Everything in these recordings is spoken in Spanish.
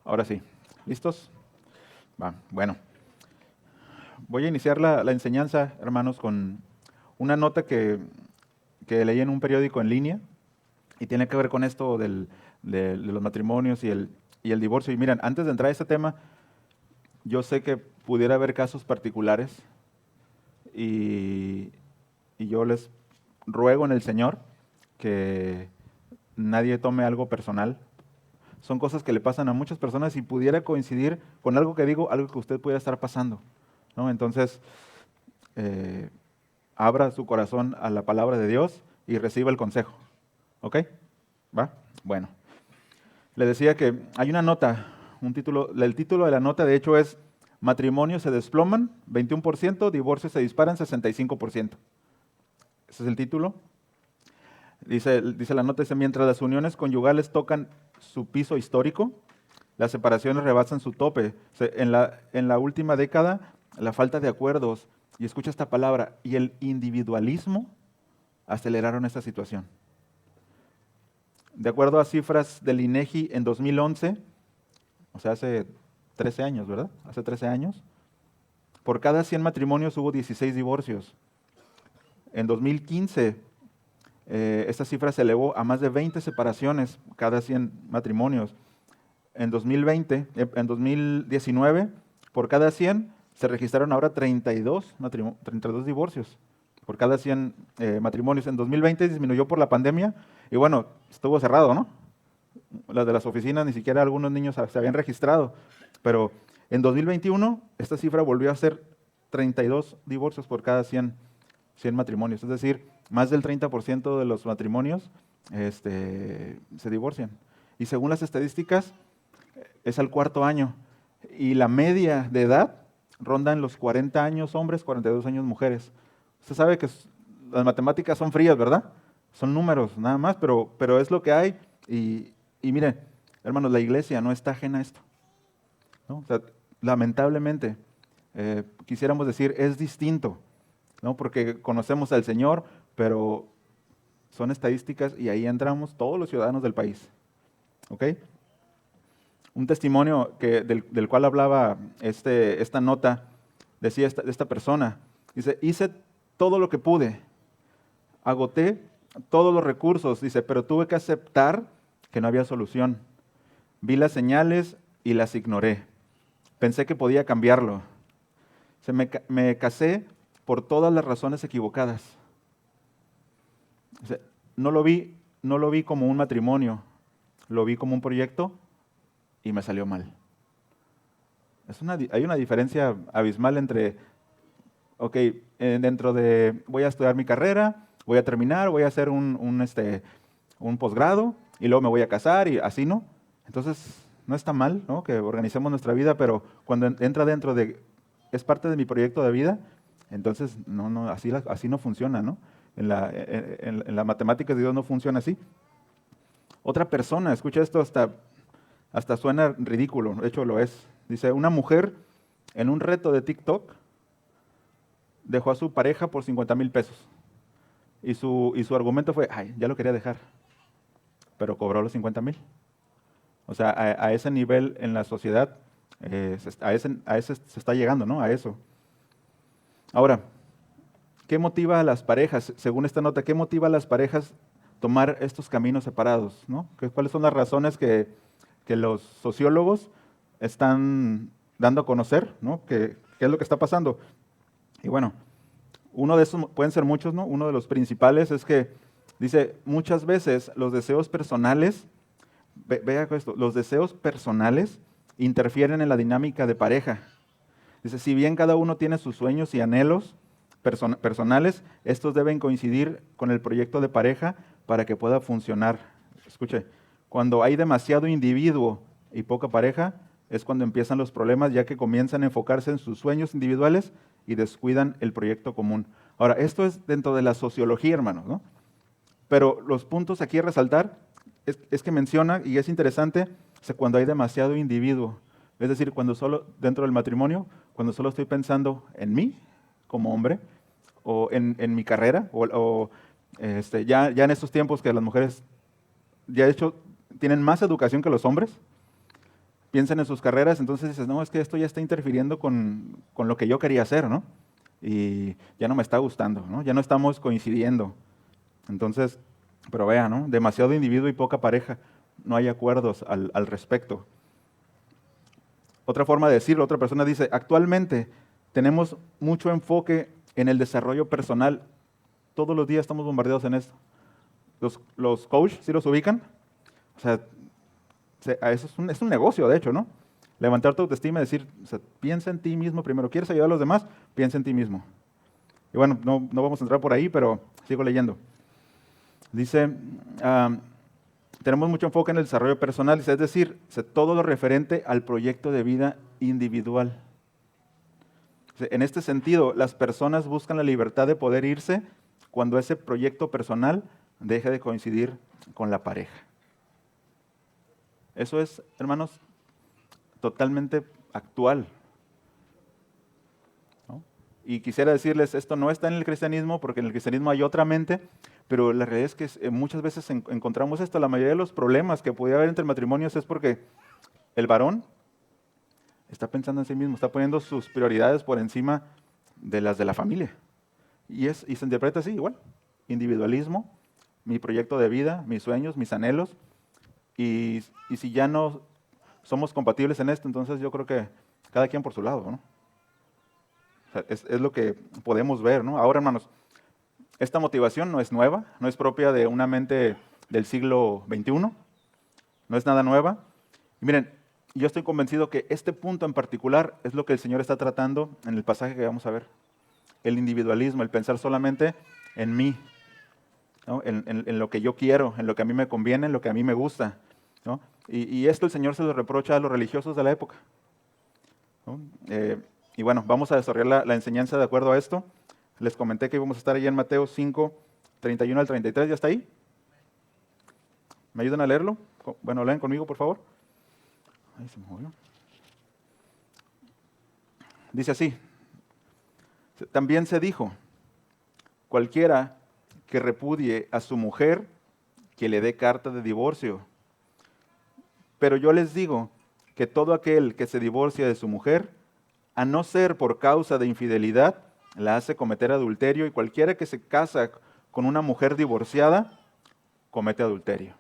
Ahora sí, ¿listos? Va, bueno. Voy a iniciar la enseñanza, hermanos, con una nota que leí en un periódico en línea y tiene que ver con esto de los matrimonios y el divorcio. Y miren, antes de entrar a este tema, yo sé que pudiera haber casos particulares y, y yo les ruego en el Señor que nadie tome algo personal. Son cosas que le pasan a muchas personas y pudiera coincidir con algo que digo, algo que usted pudiera estar pasando, ¿no? Entonces, eh, abra su corazón a la palabra de Dios y reciba el consejo. ¿Ok? ¿Va? Bueno. Le decía que hay una nota, el título de la nota de hecho es Matrimonios se desploman, 21%, divorcios se disparan, 65%. Ese es el título. Dice la nota, dice, mientras las uniones conyugales tocan su piso histórico, las separaciones rebasan su tope. En la última década, la falta de acuerdos, y escucha esta palabra, y el individualismo aceleraron esta situación. De acuerdo a cifras del INEGI en 2011, o sea, hace 13 años, ¿verdad? Hace 13 años, por cada 100 matrimonios hubo 16 divorcios. En 2015, esta cifra se elevó a más de 20 separaciones cada 100 matrimonios. En 2019, por cada 100 se registraron ahora 32 divorcios por cada 100 matrimonios. En 2020 disminuyó por la pandemia y bueno, estuvo cerrado, ¿no? Las de las oficinas, ni siquiera algunos niños se habían registrado. Pero en 2021 esta cifra volvió a ser 32 divorcios por cada 100 matrimonios. Es decir, más del 30% de los matrimonios se divorcian. Y según las estadísticas, es al cuarto año. Y la media de edad ronda en los 40 años hombres, 42 años mujeres. Usted sabe que las matemáticas son frías, ¿verdad? Son números nada más, pero es lo que hay. Y mire, hermanos, la iglesia no está ajena a esto, ¿no? O sea, lamentablemente, quisiéramos decir, es distinto, ¿no? Porque conocemos al Señor, pero son estadísticas y ahí entramos todos los ciudadanos del país. ¿Ok? Un testimonio del cual hablaba esta nota, decía esta persona, dice, hice todo lo que pude, agoté todos los recursos, dice, pero tuve que aceptar que no había solución. Vi las señales y las ignoré. Pensé que podía cambiarlo. Me casé por todas las razones equivocadas. O sea, no lo vi como un matrimonio, lo vi como un proyecto y me salió mal. Hay una diferencia abismal entre, ok, dentro de voy a estudiar mi carrera, voy a terminar, voy a hacer un posgrado y luego me voy a casar y así, ¿no? Entonces, no está mal, ¿no? Que organicemos nuestra vida, pero cuando entra dentro es parte de mi proyecto de vida, entonces no, así no funciona, ¿no? En la matemática de Dios no funciona así. Otra persona, escucha esto, hasta suena ridículo, de hecho lo es. Dice, una mujer en un reto de TikTok dejó a su pareja por 50,000 pesos. Y su argumento fue, ay, ya lo quería dejar, pero cobró los 50,000. O sea, a ese nivel en la sociedad, a ese se está llegando, ¿no? A eso. Ahora, ¿qué motiva a las parejas? Según esta nota, ¿qué motiva a las parejas tomar estos caminos separados? ¿No? ¿Cuáles son las razones que los sociólogos están dando a conocer? ¿No? ¿Qué es lo que está pasando? Y bueno, uno de esos, pueden ser muchos, ¿no? Uno de los principales es que dice, muchas veces los deseos personales, vea esto, los deseos personales interfieren en la dinámica de pareja. Dice, si bien cada uno tiene sus sueños y anhelos personales, estos deben coincidir con el proyecto de pareja para que pueda funcionar. Escuche, cuando hay demasiado individuo y poca pareja, es cuando empiezan los problemas, ya que comienzan a enfocarse en sus sueños individuales y descuidan el proyecto común. Ahora, esto es dentro de la sociología, hermanos, ¿no? Pero los puntos aquí a resaltar es que menciona, y es interesante, cuando hay demasiado individuo. Es decir, cuando solo, dentro del matrimonio, cuando solo estoy pensando en mí como hombre, o en mi carrera, ya en estos tiempos que las mujeres, ya de hecho, tienen más educación que los hombres, piensan en sus carreras, entonces dices, no, es que esto ya está interfiriendo con lo que yo quería hacer, ¿no? Y ya no me está gustando, ¿no? Ya no estamos coincidiendo. Entonces, pero vea, ¿no? Demasiado individuo y poca pareja. No hay acuerdos al respecto. Otra forma de decirlo, otra persona dice, actualmente tenemos mucho enfoque en el desarrollo personal. Todos los días estamos bombardeados en esto. Los coaches, ¿sí los ubican? O sea, eso es un negocio, de hecho, ¿no? Levantar tu autoestima y decir, o sea, piensa en ti mismo primero. ¿Quieres ayudar a los demás? Piensa en ti mismo. Y bueno, no vamos a entrar por ahí, pero sigo leyendo. Dice, tenemos mucho enfoque en el desarrollo personal, es decir, todo lo referente al proyecto de vida individual. En este sentido, las personas buscan la libertad de poder irse cuando ese proyecto personal deje de coincidir con la pareja. Eso es, hermanos, totalmente actual, ¿no? Y quisiera decirles, esto no está en el cristianismo, porque en el cristianismo hay otra mente, pero la realidad es que muchas veces encontramos esto. La mayoría de los problemas que pudiera haber entre matrimonios es porque el varón está pensando en sí mismo, está poniendo sus prioridades por encima de las de la familia. Y se interpreta así, igual. Individualismo, mi proyecto de vida, mis sueños, mis anhelos. Y si ya no somos compatibles en esto, entonces yo creo que cada quien por su lado, ¿no? O sea, es lo que podemos ver, ¿no? Ahora, hermanos, esta motivación no es nueva, no es propia de una mente del siglo XXI, no es nada nueva. Y miren, yo estoy convencido que este punto en particular es lo que el Señor está tratando en el pasaje que vamos a ver. El individualismo, el pensar solamente en mí, ¿no? En lo que yo quiero, en lo que a mí me conviene, en lo que a mí me gusta, ¿no? Y esto el Señor se lo reprocha a los religiosos de la época, ¿no? Y bueno, vamos a desarrollar la enseñanza de acuerdo a esto. Les comenté que íbamos a estar ahí en Mateo 5, 31 al 33, ¿ya está ahí? ¿Me ayudan a leerlo? Bueno, leen conmigo, por favor. Ay, se me movió. Dice así, también se dijo, cualquiera que repudie a su mujer, que le dé carta de divorcio. Pero yo les digo que todo aquel que se divorcia de su mujer, a no ser por causa de infidelidad, la hace cometer adulterio, y cualquiera que se casa con una mujer divorciada, comete adulterio.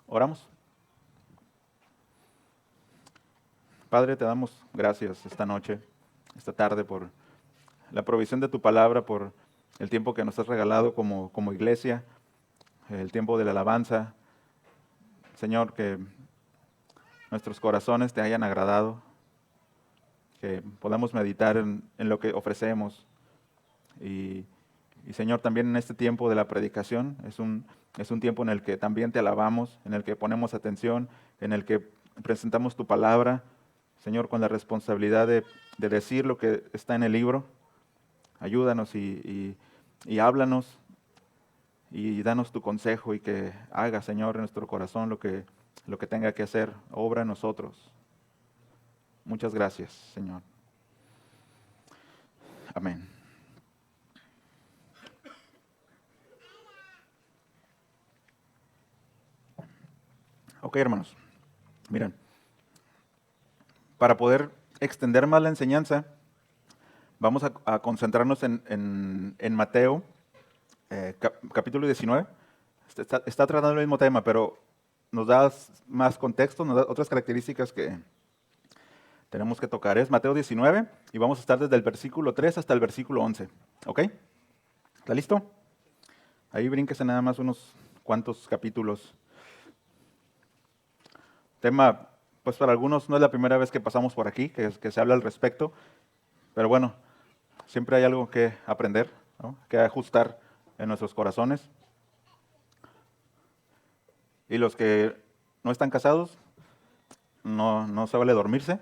Oramos. Padre, te damos gracias esta noche, esta tarde, por la provisión de tu palabra, por el tiempo que nos has regalado como iglesia, el tiempo de la alabanza. Señor, que nuestros corazones te hayan agradado, que podamos meditar en lo que ofrecemos. Y Señor, también en este tiempo de la predicación, es un tiempo en el que también te alabamos, en el que ponemos atención, en el que presentamos tu palabra, Señor, con la responsabilidad de decir lo que está en el libro. Ayúdanos y háblanos y danos tu consejo, y que haga, Señor, en nuestro corazón lo que tenga que hacer. Obra en nosotros. Muchas gracias, Señor. Amén. Ok, hermanos. Miren, para poder extender más la enseñanza, vamos a concentrarnos en Mateo, capítulo 19. Está tratando el mismo tema, pero nos da más contexto, nos da otras características que tenemos que tocar. Es Mateo 19 y vamos a estar desde el versículo 3 hasta el versículo 11. ¿Ok? ¿Está listo? Ahí brínquese nada más unos cuantos capítulos. Tema, pues para algunos no es la primera vez que pasamos por aquí, que se habla al respecto, pero bueno, siempre hay algo que aprender, ¿no? Que ajustar en nuestros corazones. Y los que no están casados, no se vale dormirse,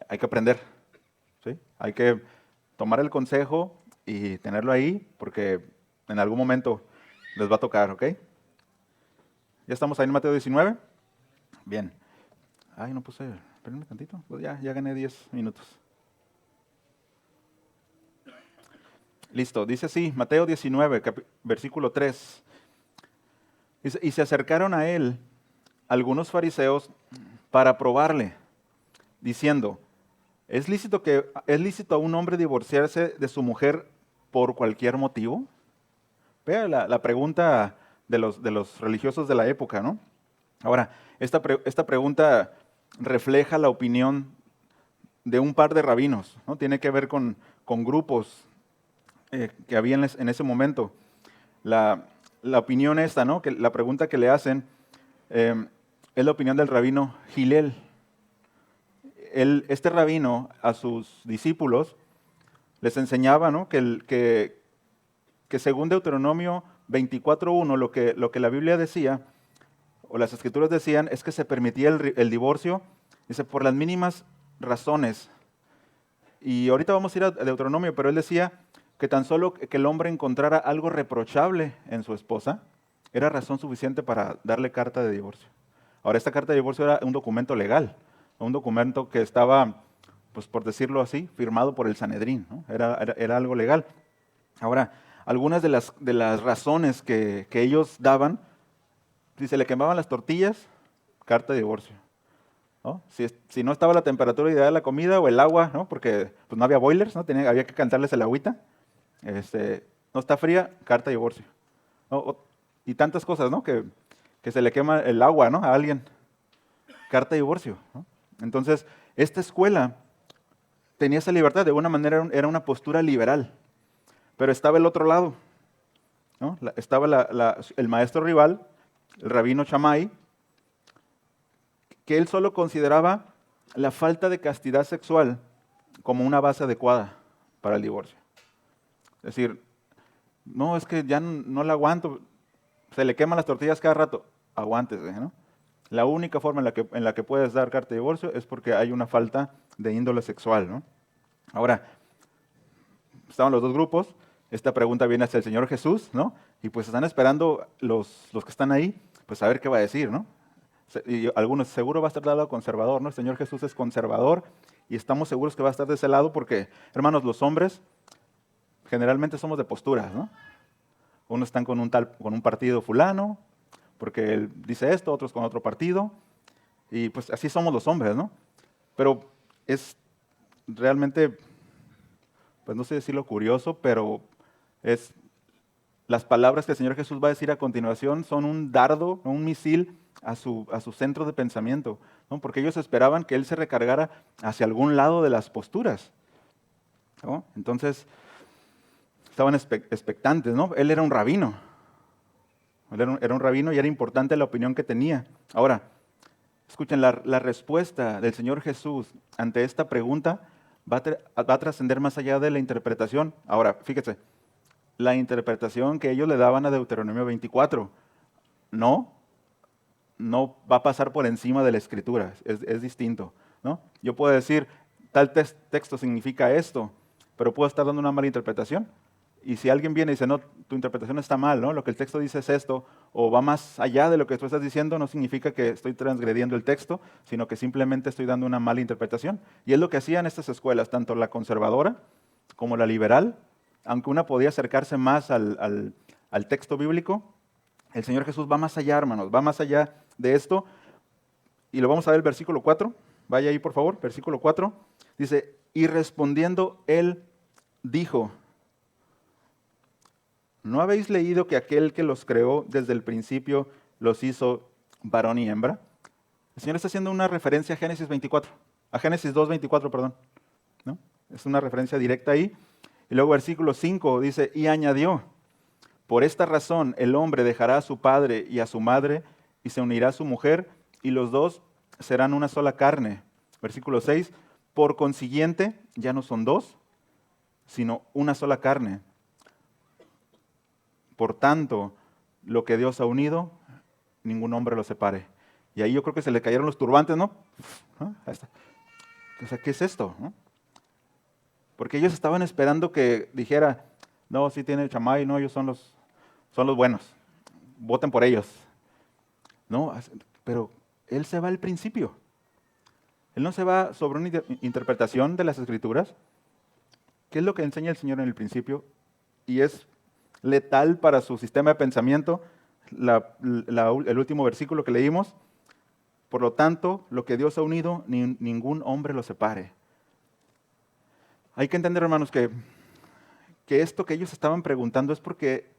hay que aprender, ¿sí? Hay que tomar el consejo y tenerlo ahí, porque en algún momento les va a tocar, ¿ok? ¿Ya estamos ahí en Mateo 19? Bien. Ay, no puse, espérenme tantito, pues ya gané 10 minutos. Listo, dice así, Mateo 19, versículo 3. Dice, y se acercaron a él algunos fariseos para probarle, diciendo, ¿es lícito a un hombre divorciarse de su mujer por cualquier motivo? Vea la pregunta de los religiosos de la época, ¿no? Ahora, esta pregunta refleja la opinión de un par de rabinos, ¿no? Tiene que ver con grupos que había en ese momento. La opinión esta, ¿no? Que la pregunta que le hacen es la opinión del rabino Hillel. Este rabino a sus discípulos les enseñaba, ¿no? que según Deuteronomio 24:1, lo que la Biblia decía, o las escrituras decían, es que se permitía el divorcio, dice, por las mínimas razones. Y ahorita vamos a ir a Deuteronomio, pero él decía que tan solo que el hombre encontrara algo reprochable en su esposa, era razón suficiente para darle carta de divorcio. Ahora, esta carta de divorcio era un documento legal, un documento que estaba, pues por decirlo así, firmado por el Sanedrín, ¿no? Era algo legal. Ahora, algunas de las razones que ellos daban, si se le quemaban las tortillas, carta de divorcio, ¿no? Si no estaba la temperatura ideal de la comida o el agua, ¿no? Porque pues, no había boilers, ¿no? Había que cantarles el agüita. No está fría, carta de divorcio, ¿no? Y tantas cosas, ¿no? Que se le quema el agua, ¿no? A alguien, carta de divorcio, ¿no? Entonces, esta escuela tenía esa libertad, de alguna manera era una postura liberal, pero estaba el otro lado, ¿no? Estaba el maestro rival, el rabino Shammai, que él solo consideraba la falta de castidad sexual como una base adecuada para el divorcio. Es decir, no, es que ya no la aguanto, se le queman las tortillas cada rato, aguántese, ¿no? La única forma en la que puedes dar carta de divorcio es porque hay una falta de índole sexual, ¿no? Ahora, estaban los dos grupos, esta pregunta viene hacia el Señor Jesús, ¿no? Y pues están esperando los que están ahí, pues a ver qué va a decir, ¿no? Y algunos seguro va a estar del lado conservador, ¿no? El Señor Jesús es conservador y estamos seguros que va a estar de ese lado porque, hermanos, los hombres generalmente somos de posturas, ¿no? Unos están con un partido fulano, porque él dice esto, otros con otro partido, y pues así somos los hombres, ¿no? Pero es realmente, pues no sé decirlo curioso, pero es las palabras que el Señor Jesús va a decir a continuación son un dardo, un misil a su centro de pensamiento, ¿no? Porque ellos esperaban que Él se recargara hacia algún lado de las posturas, ¿no? Entonces, estaban expectantes, ¿no? Él era un rabino. Era un rabino y era importante la opinión que tenía. Ahora, escuchen, la respuesta del Señor Jesús ante esta pregunta va a trascender más allá de la interpretación. Ahora, fíjense, la interpretación que ellos le daban a Deuteronomio 24 no va a pasar por encima de la Escritura, es distinto, ¿no? Yo puedo decir, tal texto significa esto, pero puedo estar dando una mala interpretación. Y si alguien viene y dice, no, tu interpretación está mal, ¿no? Lo que el texto dice es esto, o va más allá de lo que tú estás diciendo, no significa que estoy transgrediendo el texto, sino que simplemente estoy dando una mala interpretación. Y es lo que hacían estas escuelas, tanto la conservadora como la liberal, aunque una podía acercarse más al texto bíblico, el Señor Jesús va más allá, hermanos, va más allá de esto. Y lo vamos a ver el versículo 4. Vaya ahí, por favor, versículo 4. Dice, y respondiendo él dijo, ¿no habéis leído que aquel que los creó desde el principio los hizo varón y hembra? El Señor está haciendo una referencia a Génesis 24, a Génesis 2:24, perdón, ¿no? Es una referencia directa ahí. Y luego versículo 5 dice, y añadió, por esta razón el hombre dejará a su padre y a su madre y se unirá a su mujer y los dos serán una sola carne. Versículo 6, por consiguiente ya no son dos, sino una sola carne. Por tanto, lo que Dios ha unido, ningún hombre lo separe. Y ahí yo creo que se le cayeron los turbantes, ¿no? Ahí está. O sea, ¿qué es esto? ¿No? Porque ellos estaban esperando que dijera, no, sí tiene Shammai, no, ellos son los buenos, voten por ellos. No, pero él se va al principio. Él no se va sobre una interpretación de las Escrituras. ¿Qué es lo que enseña el Señor en el principio? Y es letal para su sistema de pensamiento, el último versículo que leímos, Por lo tanto, lo que Dios ha unido, ningún hombre lo separe. Hay que entender, hermanos, que esto que ellos estaban preguntando es porque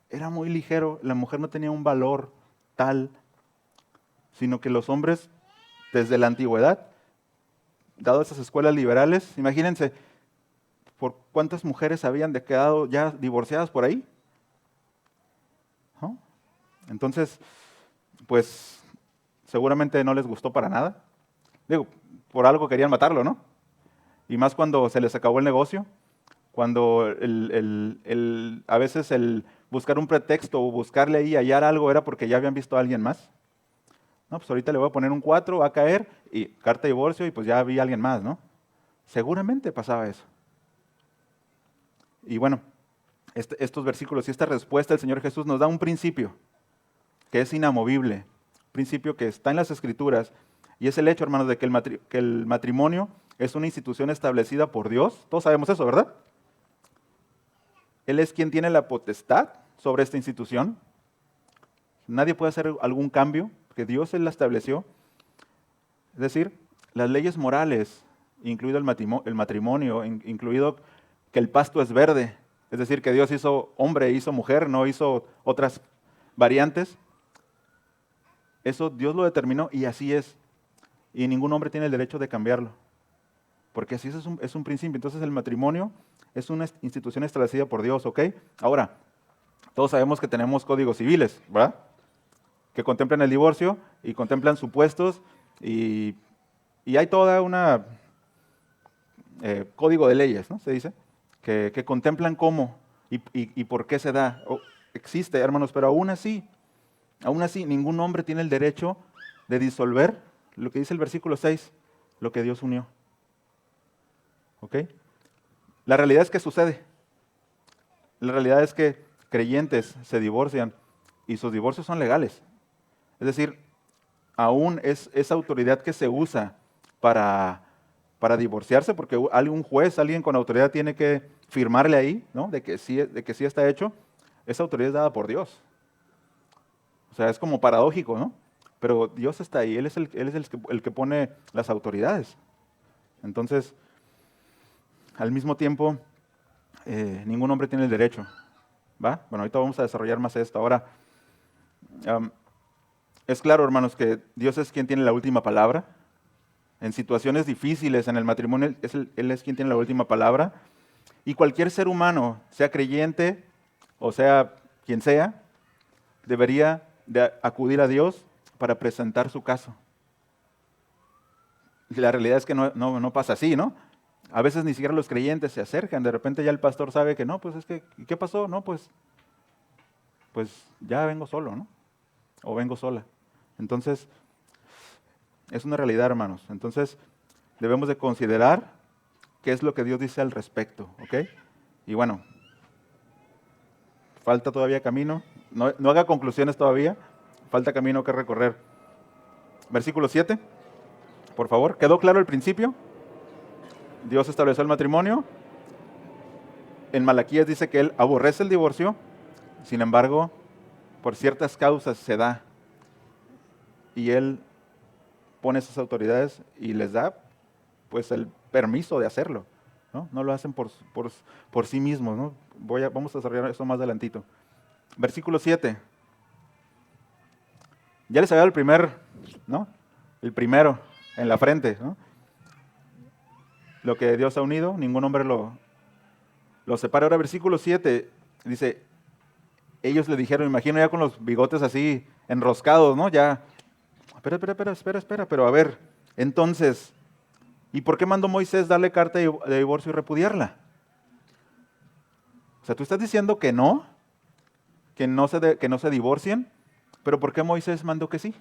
era muy ligero, la mujer no tenía un valor tal, sino que los hombres, desde la antigüedad, dado esas escuelas liberales, imagínense, ¿por cuántas mujeres habían quedado ya divorciadas por ahí? ¿No? Entonces, pues seguramente no les gustó para nada. Digo, por algo querían matarlo, ¿no? Y más cuando se les acabó el negocio, cuando a veces el buscar un pretexto o buscarle ahí, hallar algo, era porque ya habían visto a alguien más. No, pues ahorita le voy a poner un 4, va a caer, y carta de divorcio, y pues ya vi a alguien más, ¿no? Seguramente pasaba eso. Y bueno, estos versículos y esta respuesta del Señor Jesús nos da un principio que es inamovible, principio que está en las Escrituras, y es el hecho, hermanos, de que el matrimonio es una institución establecida por Dios. Todos sabemos eso, ¿verdad? Él es quien tiene la potestad sobre esta institución. Nadie puede hacer algún cambio, porque Dios Él la estableció. Es decir, las leyes morales, incluido el matrimonio, incluido que el pasto es verde, es decir, que Dios hizo hombre, hizo mujer, no hizo otras variantes. Eso Dios lo determinó y así es. Y ningún hombre tiene el derecho de cambiarlo. Porque así es un principio. Entonces el matrimonio es una institución establecida por Dios, ¿ok? Ahora, todos sabemos que tenemos códigos civiles, ¿verdad? Que contemplan el divorcio y contemplan supuestos y hay toda una código de leyes, ¿no? Se dice, que contemplan cómo y por qué se da. Existe, hermanos, pero aún así, ningún hombre tiene el derecho de disolver lo que dice el versículo 6, lo que Dios unió. ¿Ok? La realidad es que sucede. La realidad es que creyentes se divorcian y sus divorcios son legales. Es decir, aún es esa autoridad que se usa para divorciarse, porque un juez, alguien con autoridad tiene que firmarle ahí, ¿no? De que sí está hecho. Esa autoridad es dada por Dios. O sea, es como paradójico, ¿no? Pero Dios está ahí, Él es el que pone las autoridades. Entonces, al mismo tiempo, ningún hombre tiene el derecho. ¿Va? Bueno, ahorita vamos a desarrollar más esto. Ahora, es claro, hermanos, que Dios es quien tiene la última palabra. En situaciones difíciles en el matrimonio, Él es quien tiene la última palabra. Y cualquier ser humano, sea creyente o sea quien sea, debería de acudir a Dios para presentar su caso. Y la realidad es que no pasa así, ¿no? A veces ni siquiera los creyentes se acercan, de repente ya el pastor sabe que no, pues es que, ¿qué pasó? No, pues ya vengo solo, ¿no? O vengo sola. Entonces, es una realidad, hermanos. Entonces, debemos de considerar qué es lo que Dios dice al respecto, ¿ok? Y bueno, falta todavía camino. No haga conclusiones todavía. Falta camino que recorrer. Versículo 7, por favor. ¿Quedó claro el principio? Dios estableció el matrimonio. En Malaquías dice que Él aborrece el divorcio. Sin embargo, por ciertas causas se da. Y Él pone esas autoridades y les da pues el permiso de hacerlo. No lo hacen por sí mismos, ¿no? Vamos a desarrollar eso más adelantito. Versículo 7. Ya les había dado el primero en la frente, ¿no? Lo que Dios ha unido, ningún hombre lo separa. Ahora, versículo 7 dice, ellos le dijeron, imagino ya con los bigotes así enroscados, ¿no? Ya, espera, pero a ver, entonces, ¿y por qué mandó Moisés darle carta de divorcio y repudiarla? O sea, tú estás diciendo que no se divorcien, pero ¿por qué Moisés mandó que sí?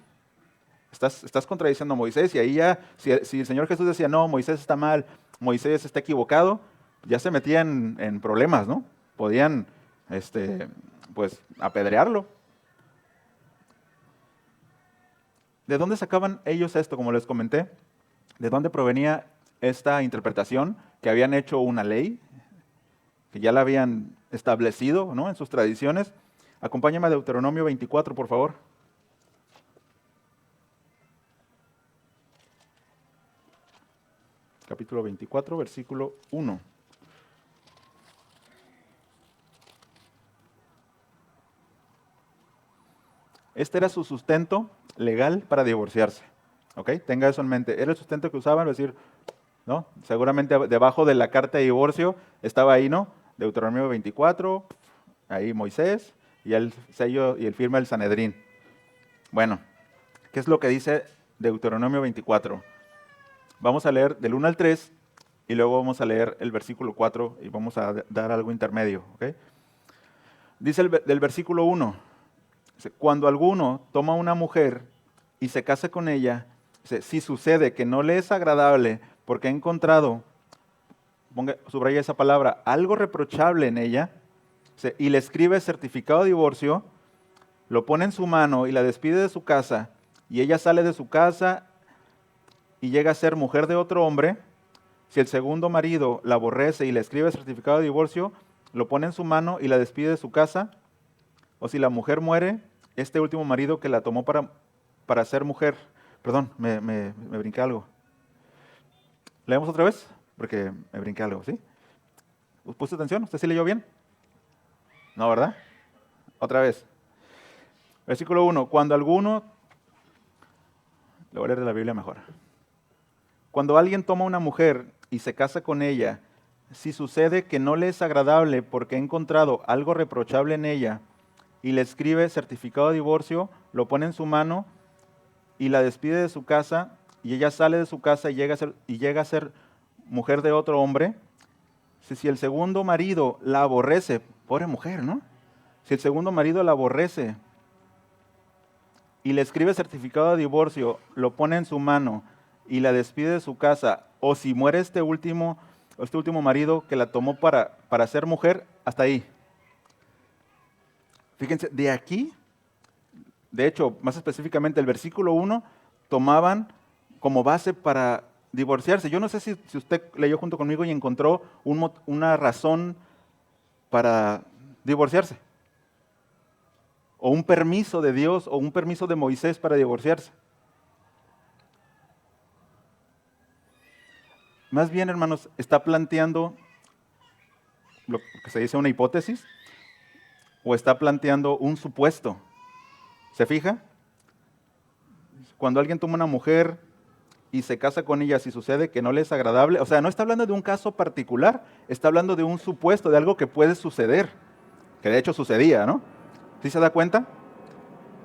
Estás contradiciendo a Moisés y ahí ya, si el Señor Jesús decía, no, Moisés está mal, Moisés está equivocado, ya se metían en problemas, ¿no? Podían, pues, apedrearlo. ¿De dónde sacaban ellos esto, como les comenté? ¿De dónde provenía esta interpretación? Que habían hecho una ley, que ya la habían establecido, ¿no? En sus tradiciones. Acompáñame a Deuteronomio 24, por favor. capítulo 24, versículo 1. Este era su sustento legal para divorciarse. ¿Ok? Tenga eso en mente. Era el sustento que usaban, es decir, ¿no? Seguramente debajo de la carta de divorcio estaba ahí, ¿no? Deuteronomio 24, ahí Moisés, y el sello y el firma del Sanedrín. Bueno, ¿qué es lo que dice Deuteronomio 24? Vamos a leer del 1 al 3 y luego vamos a leer el versículo 4 y vamos a dar algo intermedio. ¿Ok? Dice del versículo 1, cuando alguno toma una mujer y se casa con ella, si sucede que no le es agradable porque ha encontrado, subraya esa palabra, algo reprochable en ella, y le escribe certificado de divorcio, lo pone en su mano y la despide de su casa, y ella sale de su casa y llega a ser mujer de otro hombre, si el segundo marido la aborrece y le escribe certificado de divorcio, lo pone en su mano y la despide de su casa, o si la mujer muere, este último marido que la tomó para ser mujer, perdón, me brinqué algo. ¿Leemos otra vez? Porque me brinqué algo, ¿sí? ¿Puso atención? ¿Usted sí leyó bien? No, ¿verdad? Otra vez. Versículo 1. Cuando alguno, le voy a leer de la Biblia mejor. Cuando alguien toma una mujer y se casa con ella, si sucede que no le es agradable porque ha encontrado algo reprochable en ella y le escribe certificado de divorcio, lo pone en su mano y la despide de su casa, y ella sale de su casa y llega a ser mujer de otro hombre, si el segundo marido la aborrece, pobre mujer, ¿no? Si el segundo marido la aborrece y le escribe certificado de divorcio, lo pone en su mano y la despide de su casa, o si muere este último marido que la tomó para ser mujer, hasta ahí. Fíjense, de aquí, de hecho, más específicamente el versículo 1, tomaban como base para divorciarse. Yo no sé si usted leyó junto conmigo y encontró una razón para divorciarse, o un permiso de Dios, o un permiso de Moisés para divorciarse. Más bien, hermanos, está planteando lo que se dice una hipótesis, o está planteando un supuesto. ¿Se fija? Cuando alguien toma una mujer y se casa con ella, si sucede que no le es agradable, o sea, no está hablando de un caso particular, está hablando de un supuesto, de algo que puede suceder, que de hecho sucedía, ¿no? ¿Sí se da cuenta?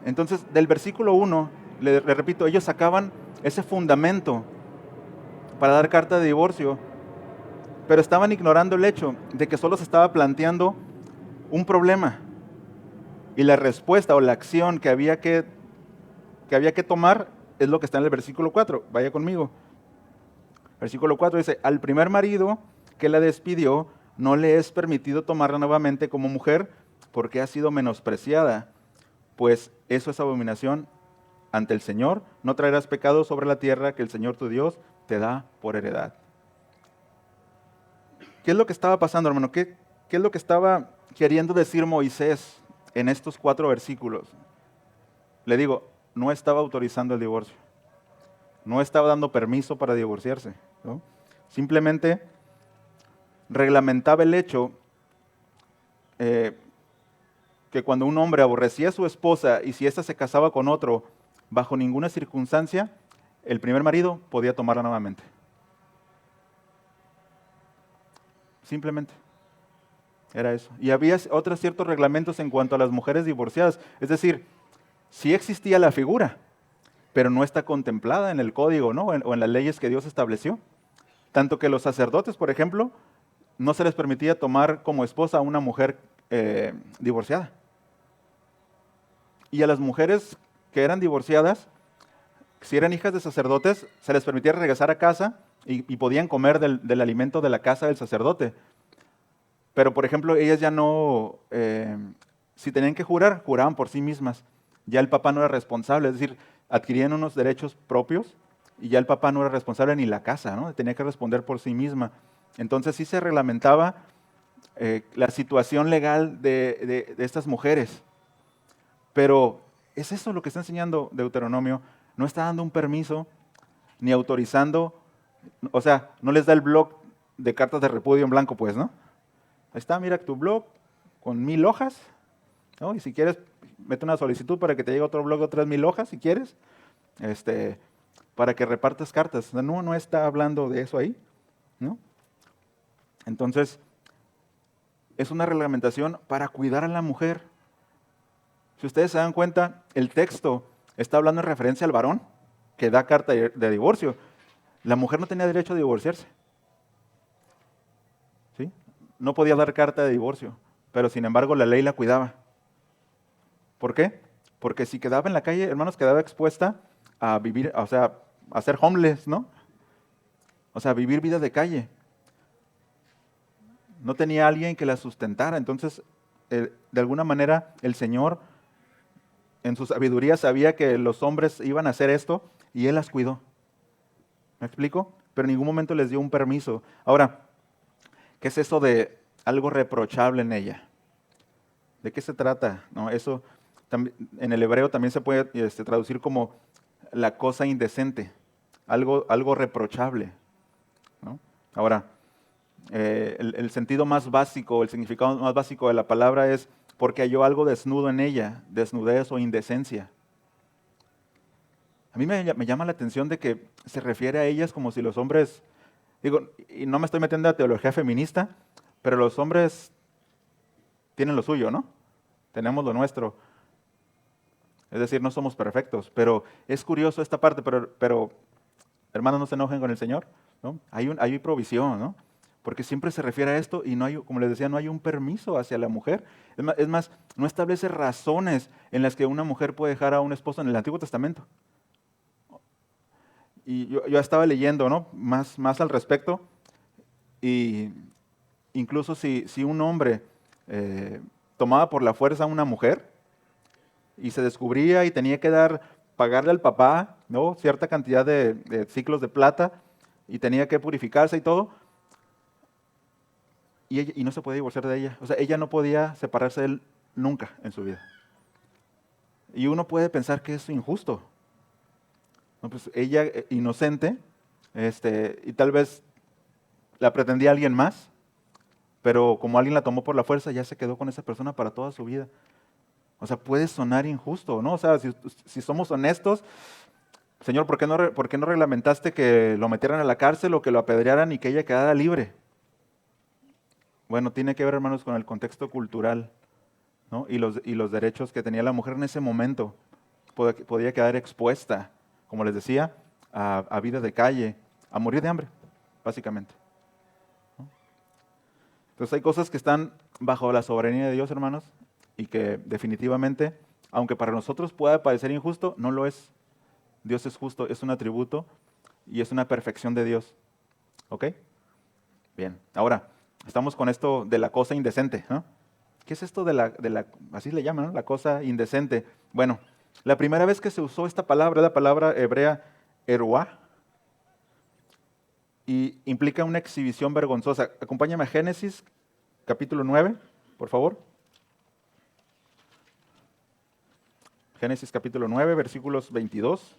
Entonces, del versículo 1, le repito, ellos sacaban ese fundamento para dar carta de divorcio, pero estaban ignorando el hecho de que solo se estaba planteando un problema, y la respuesta o la acción que había que tomar es lo que está en el versículo 4. Vaya conmigo. Versículo 4 dice, al primer marido que la despidió, no le es permitido tomarla nuevamente como mujer porque ha sido menospreciada, pues eso es abominación ante el Señor. No traerás pecado sobre la tierra que el Señor tu Dios te da por heredad. ¿Qué es lo que estaba pasando, hermano? ¿Qué es lo que estaba queriendo decir Moisés en estos 4 versículos? Le digo, no estaba autorizando el divorcio. No estaba dando permiso para divorciarse, ¿no? Simplemente reglamentaba el hecho que cuando un hombre aborrecía a su esposa y si ésta se casaba con otro, bajo ninguna circunstancia, el primer marido podía tomarla nuevamente. Simplemente. Era eso. Y había otros ciertos reglamentos en cuanto a las mujeres divorciadas. Es decir, sí existía la figura, pero no está contemplada en el código, ¿no? O en las leyes que Dios estableció. Tanto que los sacerdotes, por ejemplo, no se les permitía tomar como esposa a una mujer divorciada. Y a las mujeres que eran divorciadas, si eran hijas de sacerdotes, se les permitía regresar a casa y podían comer del alimento de la casa del sacerdote. Pero, por ejemplo, ellas ya no, si tenían que jurar, juraban por sí mismas. Ya el papá no era responsable, es decir, adquirían unos derechos propios y ya el papá no era responsable ni la casa, ¿no? Tenía que responder por sí misma. Entonces sí se reglamentaba la situación legal de estas mujeres. Pero es eso lo que está enseñando Deuteronomio. No está dando un permiso ni autorizando O sea, no les da el blog de cartas de repudio en blanco, pues, ¿no? Ahí está, mira tu blog con 1000 hojas, ¿no? Y si quieres, mete una solicitud para que te llegue otro blog de otras 1000 hojas, si quieres, para que repartas cartas. O sea, no, no está hablando de eso ahí, ¿no? Entonces, es una reglamentación para cuidar a la mujer. Si ustedes se dan cuenta, el texto está hablando en referencia al varón que da carta de divorcio. La mujer no tenía derecho a divorciarse, ¿sí? No podía dar carta de divorcio, pero sin embargo la ley la cuidaba. ¿Por qué? Porque si quedaba en la calle, hermanos, quedaba expuesta a vivir, o sea, a ser homeless, ¿no? O sea, vivir vida de calle. No tenía alguien que la sustentara. Entonces, de alguna manera, el Señor, en su sabiduría, sabía que los hombres iban a hacer esto y Él las cuidó. ¿Me explico? Pero en ningún momento les dio un permiso. Ahora, ¿qué es eso de algo reprochable en ella? ¿De qué se trata? ¿No? Eso en el hebreo también se puede traducir como la cosa indecente, algo reprochable, ¿no? Ahora, el sentido más básico, el significado más básico de la palabra es porque halló algo desnudo en ella, desnudez o indecencia. A mí me llama la atención de que se refiere a ellas como si los hombres, digo, y no me estoy metiendo a teología feminista, pero los hombres tienen lo suyo, ¿no? Tenemos lo nuestro. Es decir, no somos perfectos, pero es curioso esta parte, pero hermanos, no se enojen con el Señor, ¿no? Hay provisión, ¿no? Porque siempre se refiere a esto y no hay, como les decía, no hay un permiso hacia la mujer. Es más, no establece razones en las que una mujer puede dejar a un esposo en el Antiguo Testamento. Y yo estaba leyendo, ¿no? Más al respecto, y incluso si un hombre tomaba por la fuerza a una mujer y se descubría y tenía que pagarle al papá, ¿no? Cierta cantidad de ciclos de plata y tenía que purificarse y todo, y no se podía divorciar de ella. O sea, ella no podía separarse de él nunca en su vida. Y uno puede pensar que es injusto. No, pues ella, inocente, y tal vez la pretendía alguien más, pero como alguien la tomó por la fuerza, ya se quedó con esa persona para toda su vida. O sea, puede sonar injusto, ¿no? O sea, si somos honestos, Señor, ¿por qué no reglamentaste que lo metieran a la cárcel o que lo apedrearan y que ella quedara libre? Bueno, tiene que ver, hermanos, con el contexto cultural, ¿no? Y los derechos que tenía la mujer en ese momento. Podía quedar expuesta, como les decía, a vida de calle, a morir de hambre, básicamente. Entonces hay cosas que están bajo la soberanía de Dios, hermanos, y que definitivamente, aunque para nosotros pueda parecer injusto, no lo es. Dios es justo, es un atributo y es una perfección de Dios. ¿Ok? Bien, ahora, estamos con esto de la cosa indecente, ¿no? ¿Qué es esto así le llaman, ¿no? La cosa indecente? Bueno, la primera vez que se usó esta palabra es la palabra hebrea eruá y implica una exhibición vergonzosa. Acompáñame a Génesis, capítulo 9, por favor. Génesis capítulo 9, versículos 22.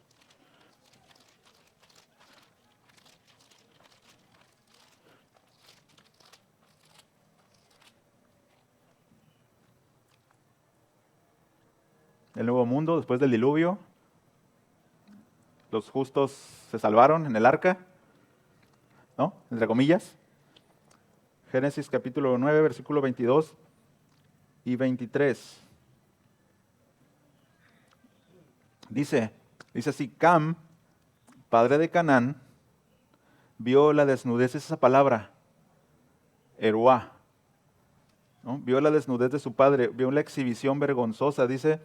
El nuevo mundo después del diluvio. Los justos se salvaron en el arca, ¿no? Entre comillas. Génesis capítulo 9, versículo 22 y 23. Dice así: Cam, padre de Canaán, vio la desnudez, es esa palabra, eruá, ¿no? Vio la desnudez de su padre, vio la exhibición vergonzosa, dice,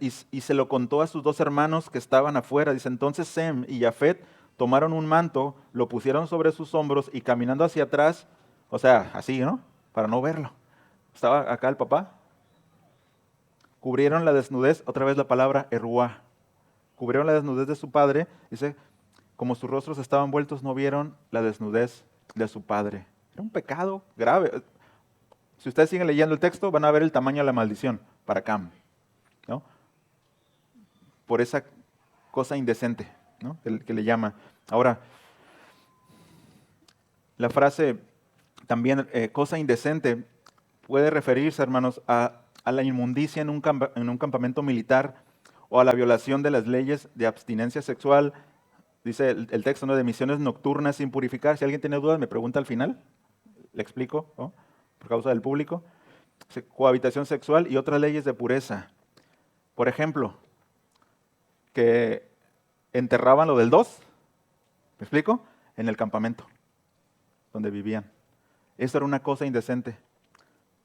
y se lo contó a sus dos hermanos que estaban afuera. Dice, entonces Sem y Jafet tomaron un manto, lo pusieron sobre sus hombros y caminando hacia atrás, o sea, así, ¿no? Para no verlo. Estaba acá el papá. Cubrieron la desnudez, otra vez la palabra eruá. Cubrieron la desnudez de su padre, dice, como sus rostros estaban vueltos, no vieron la desnudez de su padre. Era un pecado grave. Si ustedes siguen leyendo el texto, van a ver el tamaño de la maldición para Cam, ¿no? Por esa cosa indecente. ¿no? Que le llama. Ahora, la frase también, cosa indecente, puede referirse, hermanos, a la inmundicia en un campamento militar o a la violación de las leyes de abstinencia sexual. Dice el texto, ¿no?, de misiones nocturnas sin purificar. Si alguien tiene dudas, me pregunta al final. Le explico, ¿no?, por causa del público. Cohabitación sexual y otras leyes de pureza. Por ejemplo, que enterraban lo del 2, ¿me explico? En el campamento donde vivían. Eso era una cosa indecente.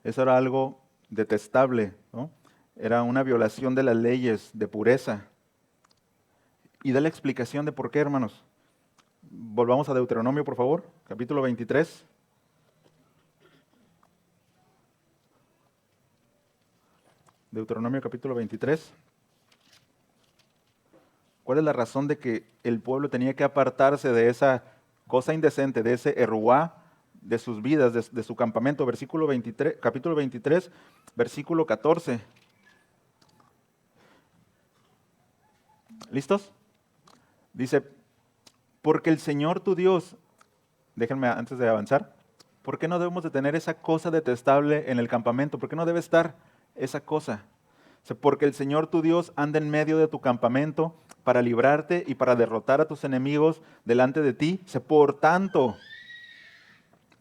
Eso era algo detestable, ¿no? Era una violación de las leyes de pureza. Y da la explicación de por qué, hermanos. Volvamos a Deuteronomio, por favor, capítulo 23. Deuteronomio capítulo 23. ¿Cuál es la razón de que el pueblo tenía que apartarse de esa cosa indecente, de ese eruá, de sus vidas, de su campamento? Versículo 23, capítulo 23, versículo 14. ¿Listos? Dice, porque el Señor tu Dios, déjenme antes de avanzar, ¿por qué no debemos de tener esa cosa detestable en el campamento? ¿Por qué no debe estar esa cosa? Porque el Señor tu Dios anda en medio de tu campamento para librarte y para derrotar a tus enemigos delante de ti. Por tanto,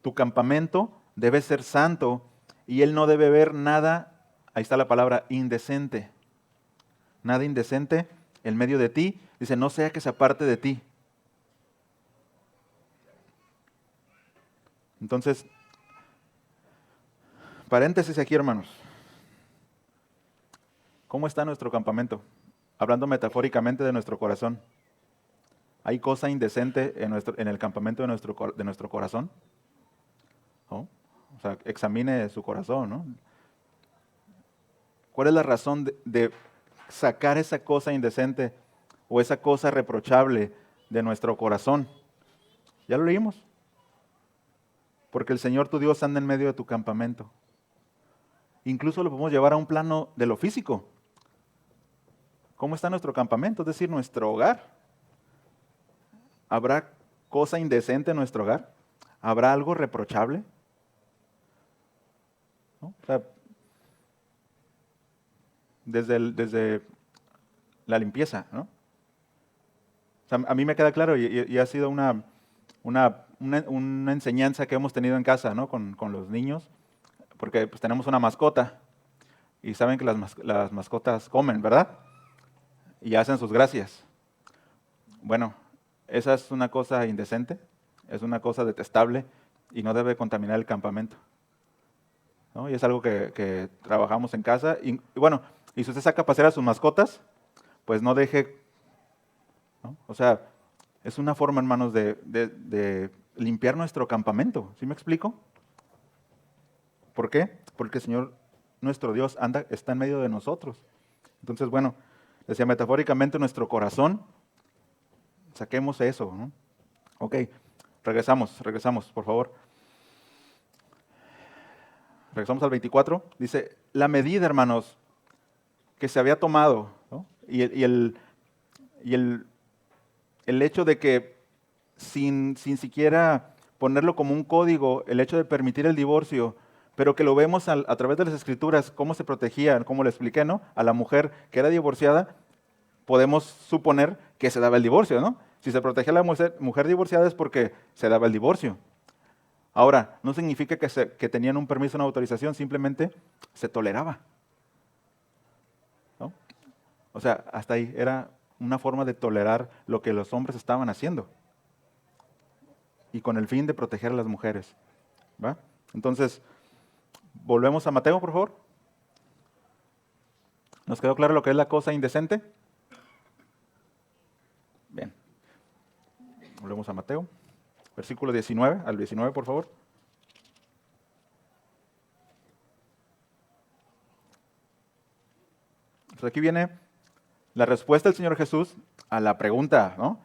tu campamento debe ser santo y Él no debe ver nada, ahí está la palabra, indecente. Nada indecente en medio de ti. Dice, no sea que se aparte de ti. Entonces, paréntesis aquí, hermanos. ¿Cómo está nuestro campamento? Hablando metafóricamente de nuestro corazón. ¿Hay cosa indecente en el campamento de nuestro corazón? ¿No? O sea, examine su corazón, ¿no? ¿Cuál es la razón de sacar esa cosa indecente o esa cosa reprochable de nuestro corazón? Ya lo leímos. Porque el Señor tu Dios anda en medio de tu campamento. Incluso lo podemos llevar a un plano de lo físico. ¿Cómo está nuestro campamento? Es decir, nuestro hogar. ¿Habrá cosa indecente en nuestro hogar? ¿Habrá algo reprochable? ¿No? O sea, desde la limpieza, ¿no? O sea, a mí me queda claro y ha sido una enseñanza que hemos tenido en casa, ¿no?, con los niños, porque pues, tenemos una mascota y saben que las mascotas comen, ¿verdad? Y hacen sus gracias. Bueno, esa es una cosa indecente, es una cosa detestable y no debe contaminar el campamento, ¿no? Y es algo que trabajamos en casa. Y bueno, y si usted saca a pasear a sus mascotas, pues no deje, ¿no? O sea, es una forma, hermanos, de limpiar nuestro campamento. ¿Sí me explico? ¿Por qué? Porque el Señor, nuestro Dios, está en medio de nosotros. Entonces, bueno, decía metafóricamente nuestro corazón, saquemos eso, ¿no? Ok, regresamos, por favor. Regresamos al 24. Dice, la medida, hermanos, que se había tomado, ¿no? Y el hecho de que sin siquiera ponerlo como un código, el hecho de permitir el divorcio, pero que lo vemos a través de las escrituras, cómo se protegía, como le expliqué, ¿no?, a la mujer que era divorciada, podemos suponer que se daba el divorcio, ¿no? Si se protegía a la mujer divorciada es porque se daba el divorcio. Ahora, no significa que tenían un permiso, una autorización, simplemente se toleraba, ¿no? O sea, hasta ahí era una forma de tolerar lo que los hombres estaban haciendo y con el fin de proteger a las mujeres, ¿va? Entonces, volvemos a Mateo, por favor. ¿Nos quedó claro lo que es la cosa indecente? Bien. Volvemos a Mateo. Versículo 19, al 19, por favor. Entonces aquí viene la respuesta del Señor Jesús a la pregunta, ¿no?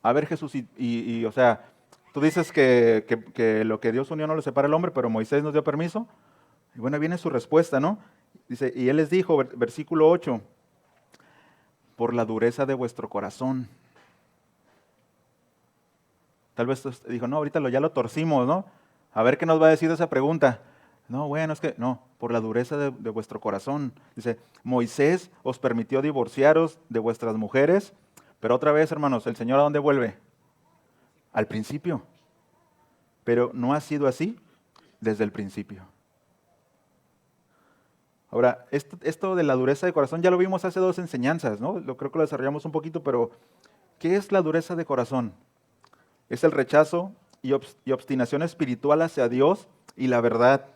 A ver, Jesús, o sea, tú dices que lo que Dios unió no lo separa el hombre, pero Moisés nos dio permiso. Y bueno, viene su respuesta, ¿no? Dice, y él les dijo, versículo 8, por la dureza de vuestro corazón. Tal vez dijo, no, ahorita ya lo torcimos, ¿no? A ver qué nos va a decir esa pregunta. No, bueno, es que no, por la dureza de vuestro corazón. Dice, Moisés os permitió divorciaros de vuestras mujeres, pero otra vez, hermanos, ¿el Señor a dónde vuelve? Al principio. Pero no ha sido así desde el principio. Ahora, esto de la dureza de corazón ya lo vimos hace 2 enseñanzas, ¿no? Creo que lo desarrollamos un poquito, pero ¿qué es la dureza de corazón? Es el rechazo y obstinación espiritual hacia Dios y la verdad.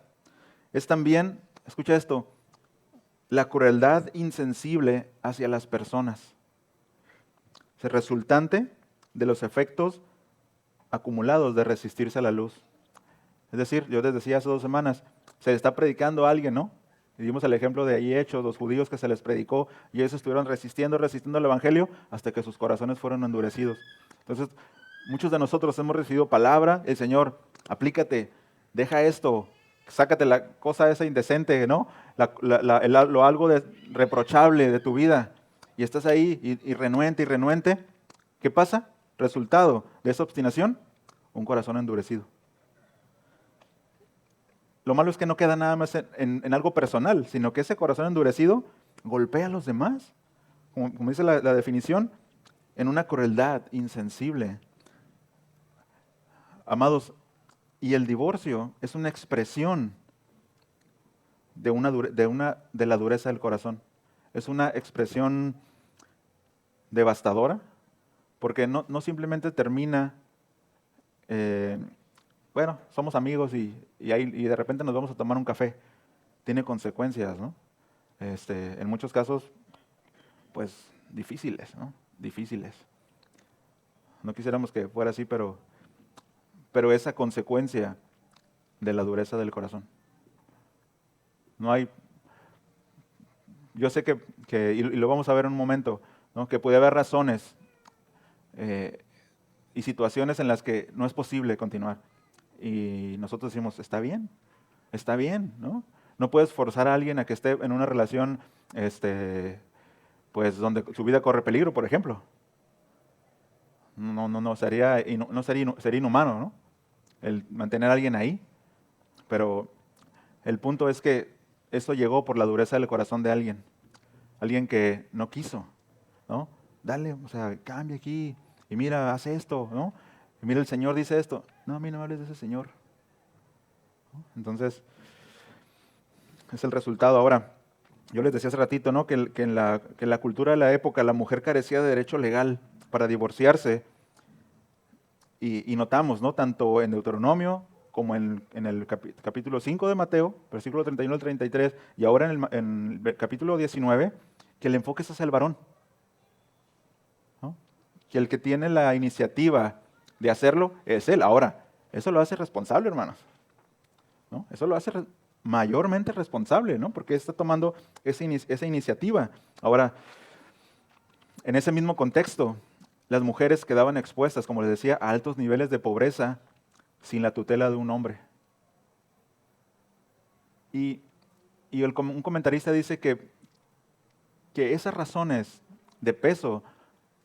Es también, escucha esto, la crueldad insensible hacia las personas. Es resultante de los efectos acumulados de resistirse a la luz. Es decir, yo les decía hace 2 semanas, se le está predicando a alguien, ¿no? Y dimos el ejemplo de ahí Hechos, los judíos que se les predicó y ellos estuvieron resistiendo al Evangelio hasta que sus corazones fueron endurecidos. Entonces, muchos de nosotros hemos recibido palabra, el Señor, aplícate, deja esto, sácate la cosa esa indecente, ¿no? Lo algo reprochable de tu vida. Y estás ahí y renuente y renuente. ¿Qué pasa? Resultado de esa obstinación, un corazón endurecido. Lo malo es que no queda nada más en algo personal, sino que ese corazón endurecido golpea a los demás, como dice la definición, en una crueldad insensible. Amados, y el divorcio es una expresión de la dureza del corazón. Es una expresión devastadora, porque no simplemente termina, bueno, somos amigos y de repente nos vamos a tomar un café. Tiene consecuencias, ¿no? En muchos casos, pues, difíciles, ¿no? Difíciles. No quisiéramos que fuera así, pero esa consecuencia de la dureza del corazón. No hay, yo sé y lo vamos a ver en un momento, ¿no? Que puede haber razones y situaciones en las que no es posible continuar. Y nosotros decimos, está bien, ¿no? No puedes forzar a alguien a que esté en una relación, pues donde su vida corre peligro, por ejemplo. Sería inhumano, ¿no? El mantener a alguien ahí. Pero el punto es que esto llegó por la dureza del corazón de alguien. Alguien que no quiso, ¿no? Dale, o sea, cambia aquí. Y mira, haz esto, ¿no? Y mira, el Señor dice esto. No, a mí no me hables de ese Señor. ¿No? Entonces, es el resultado. Ahora, yo les decía hace ratito, ¿no? Que en la cultura de la época la mujer carecía de derecho legal para divorciarse. Y notamos, ¿no? Tanto en Deuteronomio como en el capítulo 5 de Mateo, versículo 31 al 33, y ahora en el capítulo 19, que el enfoque es hacia el varón, ¿no? Que el que tiene la iniciativa de hacerlo es él. Ahora, eso lo hace responsable, hermanos, ¿no? Eso lo hace mayormente responsable, ¿no? Porque está tomando esa iniciativa. Ahora, en ese mismo contexto, las mujeres quedaban expuestas, como les decía, a altos niveles de pobreza sin la tutela de un hombre. Y un comentarista dice que esas razones de peso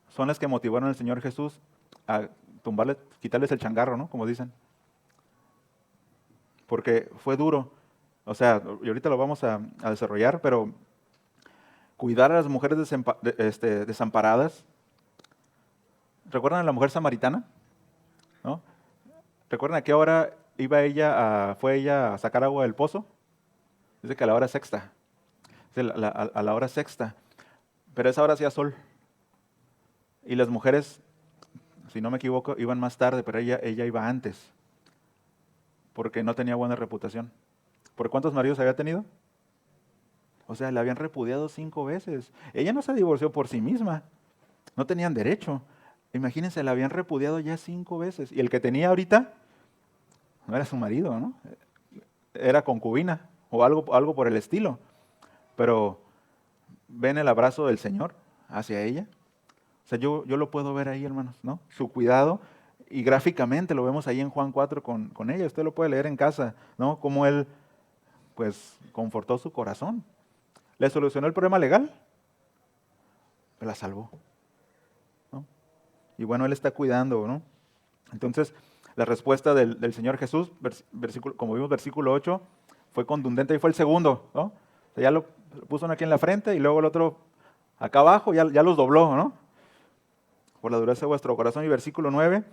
son las que motivaron al Señor Jesús a quitarles el changarro, ¿no? Como dicen. Porque fue duro. O sea, y ahorita lo vamos a desarrollar, pero cuidar a las mujeres desamparadas. ¿Recuerdan a la mujer samaritana? ¿No? ¿Recuerdan a qué hora fue ella a sacar agua del pozo? Dice que a la hora sexta. Dice a la hora sexta. Pero esa hora hacía sol. Y las mujeres, si no me equivoco, iban más tarde, pero ella iba antes. Porque no tenía buena reputación. ¿Por cuántos maridos había tenido? O sea, la habían repudiado 5 veces. Ella no se divorció por sí misma. No tenían derecho. Imagínense, la habían repudiado ya 5 veces. Y el que tenía ahorita no era su marido, ¿no? Era concubina o algo por el estilo. Pero ven el abrazo del Señor hacia ella. O sea, yo lo puedo ver ahí, hermanos, ¿no? Su cuidado. Y gráficamente lo vemos ahí en Juan 4 con ella. Usted lo puede leer en casa, ¿no? Cómo él, pues, confortó su corazón. ¿Le solucionó el problema legal? La salvó, ¿no? Y bueno, él está cuidando, ¿no? Entonces, la respuesta del Señor Jesús, como vimos versículo 8, fue contundente y fue el segundo, ¿no? O sea, ya lo puso uno aquí en la frente y luego el otro acá abajo, ya los dobló, ¿no? Por la dureza de vuestro corazón. Y versículo 9,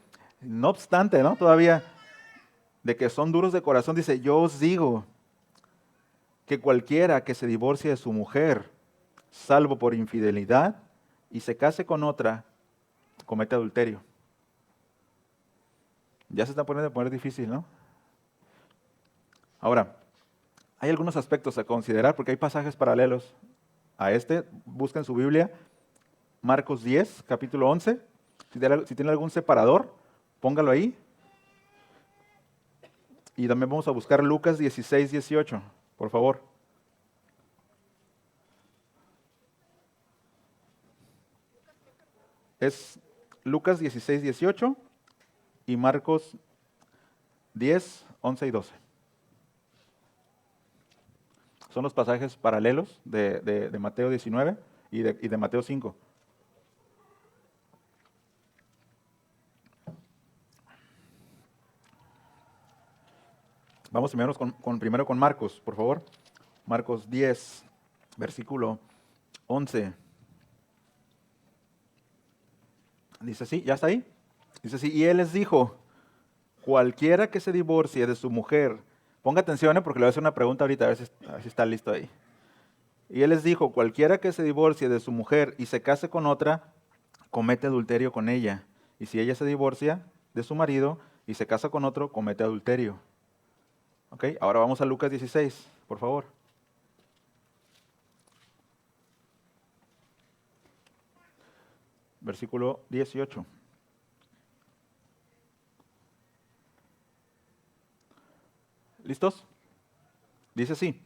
no obstante, ¿no? Todavía de que son duros de corazón, dice, yo os digo que cualquiera que se divorcie de su mujer, salvo por infidelidad, y se case con otra, comete adulterio. Ya se está poniendo a poner difícil, ¿no? Ahora, hay algunos aspectos a considerar porque hay pasajes paralelos a este. Busca en su Biblia Marcos 10, capítulo 11. Si tiene algún separador, póngalo ahí. Y también vamos a buscar Lucas 16, 18, por favor. Es Lucas 16, 18 y Marcos 10, 11 y 12. Son los pasajes paralelos de Mateo 19 y de Mateo 5. Vamos primero con Marcos, por favor. Marcos 10, versículo 11. Dice así, ¿ya está ahí? Dice así, y él les dijo, cualquiera que se divorcie de su mujer, ponga atención porque le voy a hacer una pregunta ahorita, a ver si está listo ahí. Y él les dijo, cualquiera que se divorcie de su mujer y se case con otra, comete adulterio con ella. Y si ella se divorcia de su marido y se casa con otro, comete adulterio. ¿Ok? Ahora vamos a Lucas 16, por favor. Versículo 18. ¿Listos? Dice así,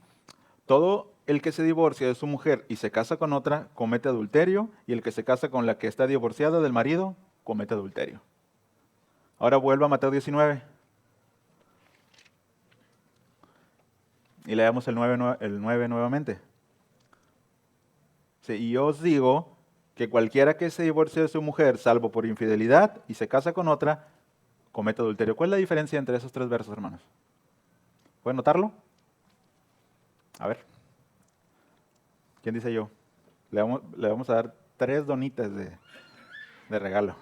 todo el que se divorcia de su mujer y se casa con otra, comete adulterio, y el que se casa con la que está divorciada del marido, comete adulterio. Ahora vuelvo a Mateo 19. Y leamos el 9 nuevamente. Sí, y yo os digo que cualquiera que se divorcie de su mujer, salvo por infidelidad, y se casa con otra, comete adulterio. ¿Cuál es la diferencia entre esos tres versos, hermanos? ¿Pueden notarlo? A ver. ¿Quién dice yo? Le vamos a dar 3 donitas de regalo.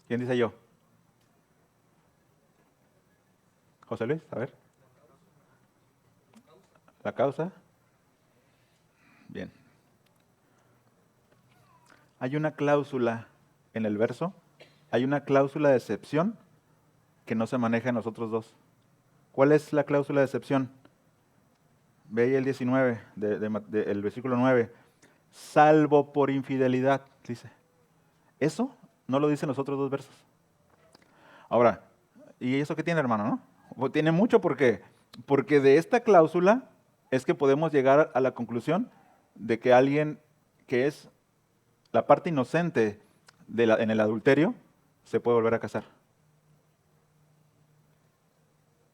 ¿Quién dice yo? José Luis, a ver. ¿La causa? Bien. Hay una cláusula en el verso, hay una cláusula de excepción que no se maneja en los otros dos. ¿Cuál es la cláusula de excepción? Ve ahí el 19, el versículo 9. Salvo por infidelidad, dice. Eso no lo dicen los otros dos versos. Ahora, ¿y eso qué tiene, hermano? ¿No? Pues tiene mucho porque de esta cláusula es que podemos llegar a la conclusión de que alguien que es la parte inocente en el adulterio se puede volver a casar.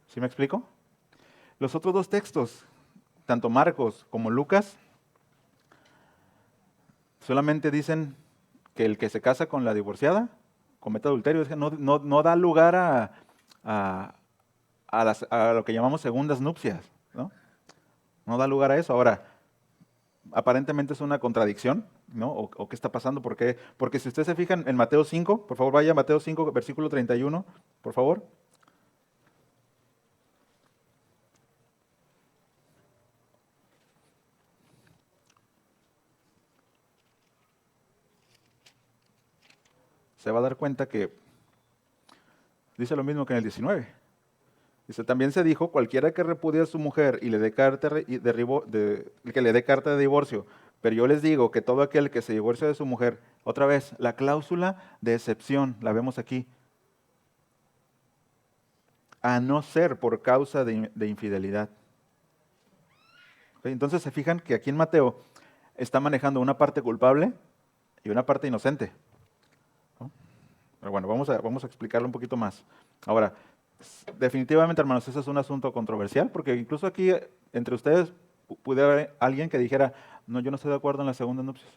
¿Sí me explico? Los otros dos textos, tanto Marcos como Lucas, solamente dicen que el que se casa con la divorciada comete adulterio. Es que no da lugar a lo que llamamos segundas nupcias, ¿no? No da lugar a eso. Ahora, aparentemente es una contradicción, ¿no? ¿O qué está pasando? ¿Por qué? Porque si ustedes se fijan en Mateo 5, por favor vaya a Mateo 5, versículo 31, por favor. Se va a dar cuenta que dice lo mismo que en el 19. Dice, también se dijo, cualquiera que repudie a su mujer y le dé que le dé carta de divorcio, pero yo les digo que todo aquel que se divorcia de su mujer, otra vez, la cláusula de excepción, la vemos aquí, a no ser por causa de infidelidad. ¿Ok? Entonces se fijan que aquí en Mateo está manejando una parte culpable y una parte inocente, ¿no? Pero bueno, vamos a explicarlo un poquito más. Ahora, definitivamente, hermanos, ese es un asunto controversial, porque incluso aquí entre ustedes pudiera haber alguien que dijera, no, yo no estoy de acuerdo en las segundas nupcias.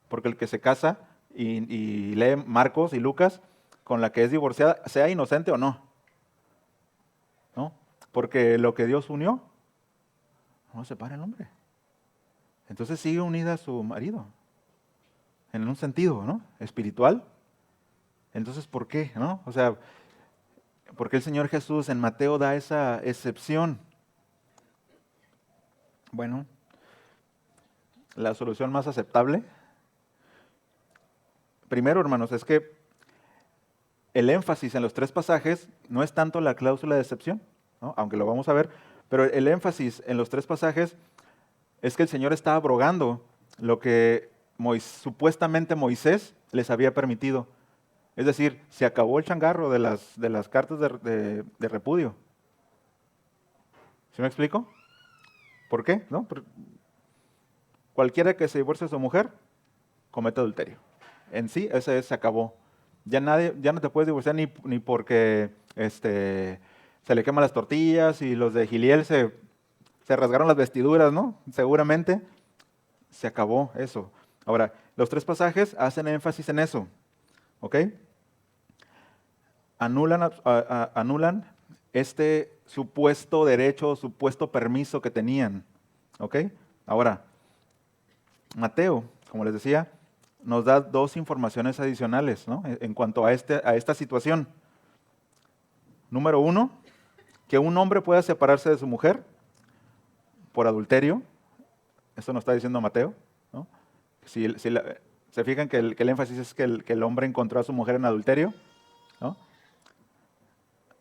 porque el que se casa y lee Marcos y Lucas, con la que es divorciada, sea inocente o no, ¿no? Porque lo que Dios unió, no separa el hombre. Entonces sigue unida a su marido, en un sentido, ¿no? Espiritual. Entonces, ¿por qué, no? O sea, ¿por qué el Señor Jesús en Mateo da esa excepción? Bueno, la solución más aceptable, primero, hermanos, es que el énfasis en los tres pasajes no es tanto la cláusula de excepción, ¿no? Aunque lo vamos a ver, pero el énfasis en los tres pasajes es que el Señor está abrogando lo que supuestamente Moisés les había permitido. Es decir, se acabó el changarro de las cartas de repudio. ¿Sí me explico? ¿Por qué? ¿No? Cualquiera que se divorcie de su mujer comete adulterio. En sí, se acabó. Ya no te puedes divorciar ni porque se le queman las tortillas y los de Giliel se rasgaron las vestiduras, ¿no? Seguramente se acabó eso. Ahora, los tres pasajes hacen énfasis en eso, ¿ok? Anulan este supuesto derecho, supuesto permiso que tenían, ¿ok? Ahora, Mateo, como les decía, nos da dos informaciones adicionales, ¿no? En cuanto a esta situación. Número uno, que un hombre pueda separarse de su mujer por adulterio. Esto nos está diciendo Mateo, ¿no? Se fijan que el énfasis es que el hombre encontró a su mujer en adulterio, ¿no?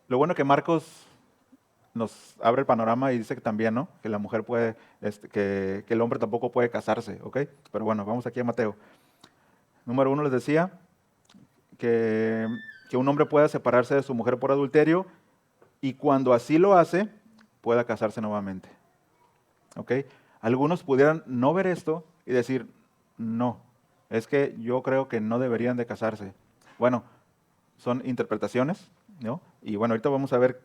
Lo bueno que Marcos nos abre el panorama y dice que también, ¿no? Que la mujer puede, que el hombre tampoco puede casarse, ¿ok? Pero bueno, vamos aquí a Mateo. Número uno les decía que un hombre pueda separarse de su mujer por adulterio y cuando así lo hace, pueda casarse nuevamente, ¿ok? Algunos pudieran no ver esto y decir, no, es que yo creo que no deberían de casarse. Bueno, son interpretaciones, ¿no? Y bueno, ahorita vamos a ver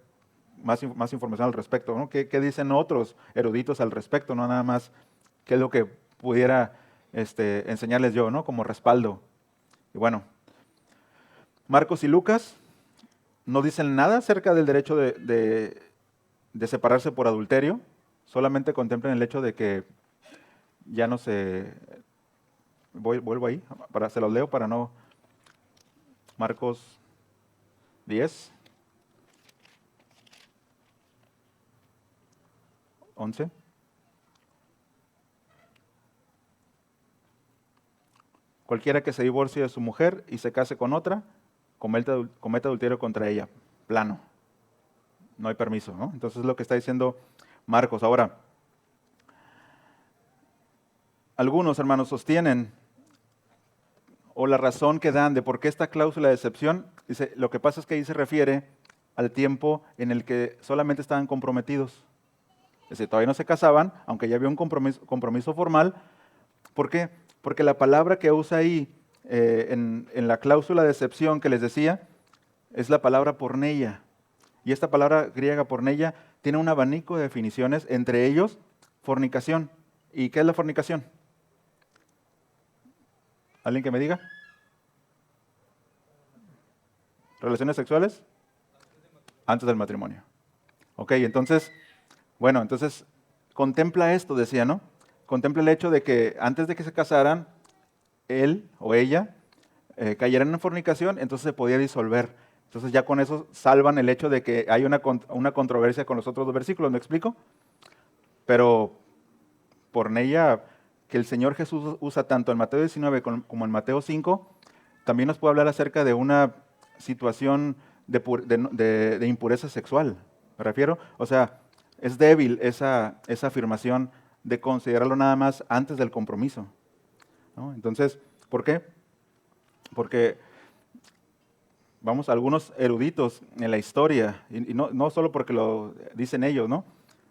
más información al respecto, ¿no? ¿Qué dicen otros eruditos al respecto? No nada más qué es lo que pudiera enseñarles yo, ¿no? Como respaldo. Y bueno, Marcos y Lucas no dicen nada acerca del derecho de separarse por adulterio, solamente contemplan el hecho de que ya no se... Vuelvo ahí, se los leo para no... Marcos 10, 11. Cualquiera que se divorcie de su mujer y se case con otra, comete adulterio contra ella. Plano. No hay permiso, ¿no? Entonces es lo que está diciendo Marcos. Ahora, algunos hermanos sostienen, o la razón que dan de por qué esta cláusula de excepción, dice, lo que pasa es que ahí se refiere al tiempo en el que solamente estaban comprometidos. Es decir, todavía no se casaban, aunque ya había un compromiso formal. ¿Por qué? Porque la palabra que usa ahí en la cláusula de excepción que les decía es la palabra porneia. Y esta palabra griega porneia tiene un abanico de definiciones, entre ellos fornicación. ¿Y qué es la fornicación? ¿Alguien que me diga? ¿Relaciones sexuales? Antes del matrimonio. Ok, entonces, bueno, entonces contempla esto, decía, ¿no? Contempla el hecho de que antes de que se casaran, él o ella cayeran en fornicación, entonces se podía disolver. Entonces ya con eso salvan el hecho de que hay una controversia con los otros dos versículos, ¿me explico? Pero por ella que el Señor Jesús usa tanto en Mateo 19 como en Mateo 5, también nos puede hablar acerca de una situación de impureza sexual, me refiero. O sea, es débil esa afirmación de considerarlo nada más antes del compromiso, ¿no? Entonces, ¿por qué? Porque, vamos, algunos eruditos en la historia, y no solo porque lo dicen ellos, ¿no?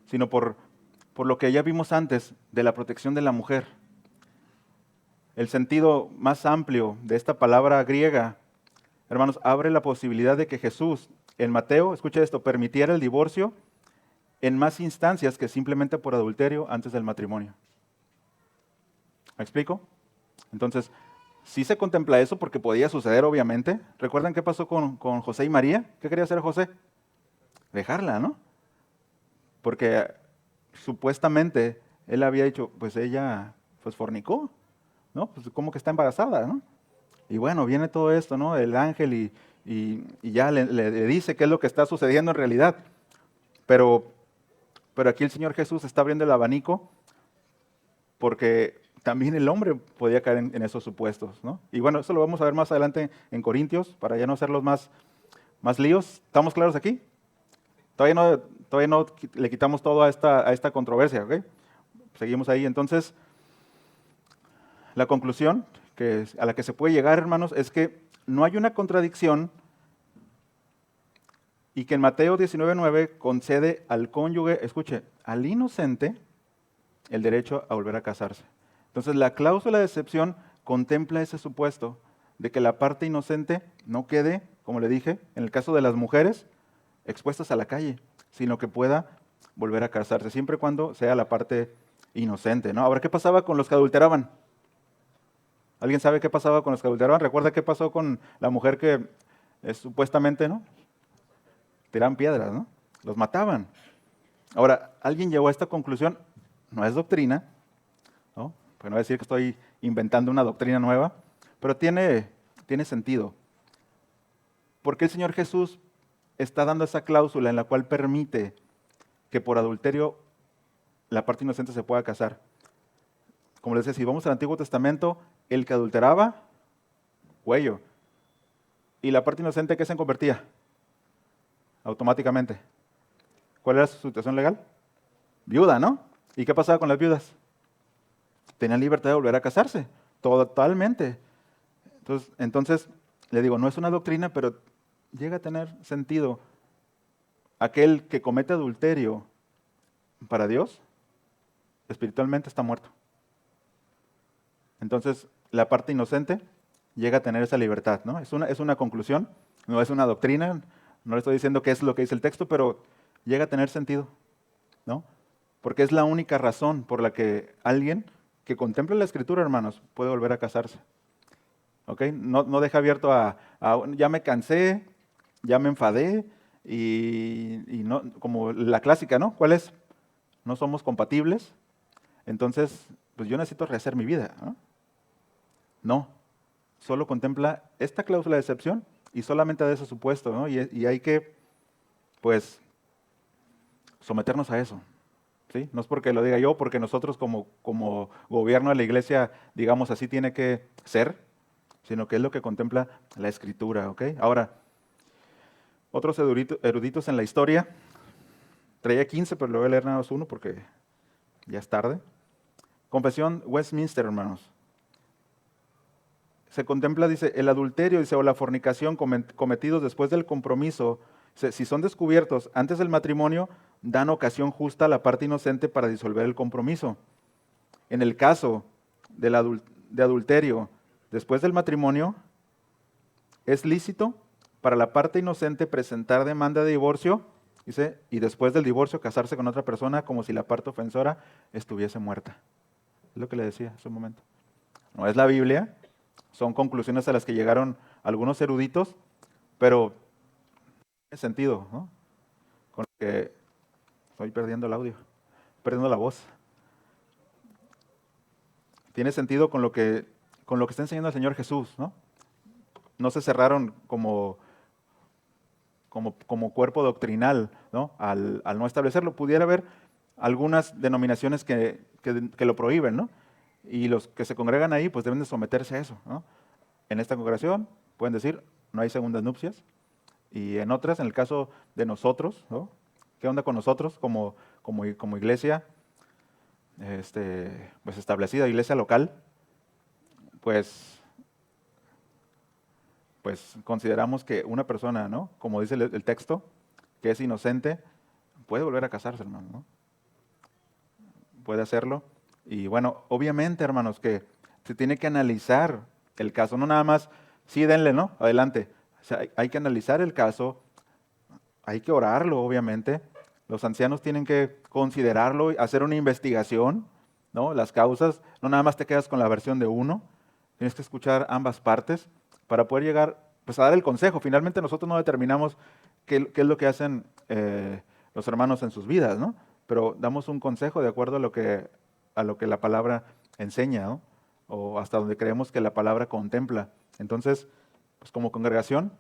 Sino por lo que ya vimos antes de la protección de la mujer. El sentido más amplio de esta palabra griega, hermanos, abre la posibilidad de que Jesús, en Mateo, escucha esto, permitiera el divorcio en más instancias que simplemente por adulterio antes del matrimonio. ¿Me explico? Entonces, sí se contempla eso porque podía suceder, obviamente. ¿Recuerdan qué pasó con José y María? ¿Qué quería hacer José? Dejarla, ¿no? Porque supuestamente él había dicho, pues ella, pues fornicó, ¿no? Pues como que está embarazada, ¿no? Y bueno, viene todo esto, ¿no? El ángel y ya le dice qué es lo que está sucediendo en realidad. Pero, pero aquí el Señor Jesús está abriendo el abanico porque también el hombre podía caer en esos supuestos, ¿no? Y bueno, eso lo vamos a ver más adelante en Corintios, para ya no hacerlos más líos. ¿Estamos claros aquí? Todavía no le quitamos todo a esta controversia, ¿ok? Seguimos ahí. Entonces, la conclusión a la que se puede llegar, hermanos, es que no hay una contradicción y que en Mateo 19:9 concede al cónyuge, escuche, al inocente, el derecho a volver a casarse. Entonces, la cláusula de excepción contempla ese supuesto de que la parte inocente no quede, como le dije, en el caso de las mujeres, expuestas a la calle, sino que pueda volver a casarse, siempre y cuando sea la parte inocente, ¿no? Ahora, ¿qué pasaba con los que adulteraban? ¿Alguien sabe qué pasaba con los que adulteraban? ¿Recuerda qué pasó con la mujer que supuestamente, ¿no? Tiraban piedras, ¿no? Los mataban. Ahora, alguien llegó a esta conclusión, no es doctrina, ¿no? Pues no voy a decir que estoy inventando una doctrina nueva, pero tiene sentido. Porque el Señor Jesús está dando esa cláusula en la cual permite que por adulterio la parte inocente se pueda casar. Como les decía, si vamos al Antiguo Testamento, el que adulteraba, cuello. ¿Y la parte inocente qué se convertía? Automáticamente. ¿Cuál era su situación legal? Viuda, ¿no? ¿Y qué pasaba con las viudas? Tenían libertad de volver a casarse, totalmente. Entonces, le digo, no es una doctrina, pero llega a tener sentido. Aquel que comete adulterio para Dios, espiritualmente está muerto. Entonces, la parte inocente llega a tener esa libertad, ¿no? Es una conclusión, no es una doctrina, no le estoy diciendo qué es lo que dice el texto, pero llega a tener sentido, ¿no? Porque es la única razón por la que alguien que contemple la Escritura, hermanos, puede volver a casarse. ¿Ok? No deja abierto ya me cansé, ya me enfadé, y no, como la clásica, ¿no? ¿Cuál es? No somos compatibles, entonces, pues yo necesito rehacer mi vida, ¿no? No, solo contempla esta cláusula de excepción y solamente de ese supuesto, ¿no? Y hay que, pues, someternos a eso, ¿sí? No es porque lo diga yo, porque nosotros como gobierno de la iglesia, digamos así tiene que ser, sino que es lo que contempla la Escritura, ¿ok? Ahora, otros eruditos en la historia, traía 15, pero lo voy a leer nada más uno porque ya es tarde. Confesión Westminster, hermanos. Se contempla, dice, el adulterio, dice, o la fornicación cometidos después del compromiso, si son descubiertos antes del matrimonio, dan ocasión justa a la parte inocente para disolver el compromiso. En el caso de adulterio después del matrimonio, es lícito para la parte inocente presentar demanda de divorcio, dice, y después del divorcio casarse con otra persona como si la parte ofensora estuviese muerta. Es lo que le decía hace un momento. No es la Biblia, son conclusiones a las que llegaron algunos eruditos, pero tiene sentido, ¿no? Con lo que estoy perdiendo el audio, perdiendo la voz. Tiene sentido con lo que está enseñando el Señor Jesús, ¿no? No se cerraron como cuerpo doctrinal, ¿no? Al no establecerlo. Pudiera haber algunas denominaciones que lo prohíben, ¿no? Y los que se congregan ahí, pues deben de someterse a eso, ¿no? En esta congregación pueden decir, no hay segundas nupcias. Y en otras, en el caso de nosotros, ¿no? ¿Qué onda con nosotros como iglesia pues establecida, iglesia local? Pues consideramos que una persona, ¿no? Como dice el texto, que es inocente, puede volver a casarse, hermano, ¿no? Puede hacerlo. Y bueno, obviamente, hermanos, que se tiene que analizar el caso, no nada más, sí, denle, ¿no? Adelante. O sea, hay que analizar el caso, hay que orarlo, obviamente. Los ancianos tienen que considerarlo, hacer una investigación, ¿no? Las causas, no nada más te quedas con la versión de uno. Tienes que escuchar ambas partes para poder llegar pues, a dar el consejo. Finalmente nosotros no determinamos qué es lo que hacen los hermanos en sus vidas, ¿no? Pero damos un consejo de acuerdo a lo que la palabra enseña, ¿no? O hasta donde creemos que la palabra contempla. Entonces, pues como congregación,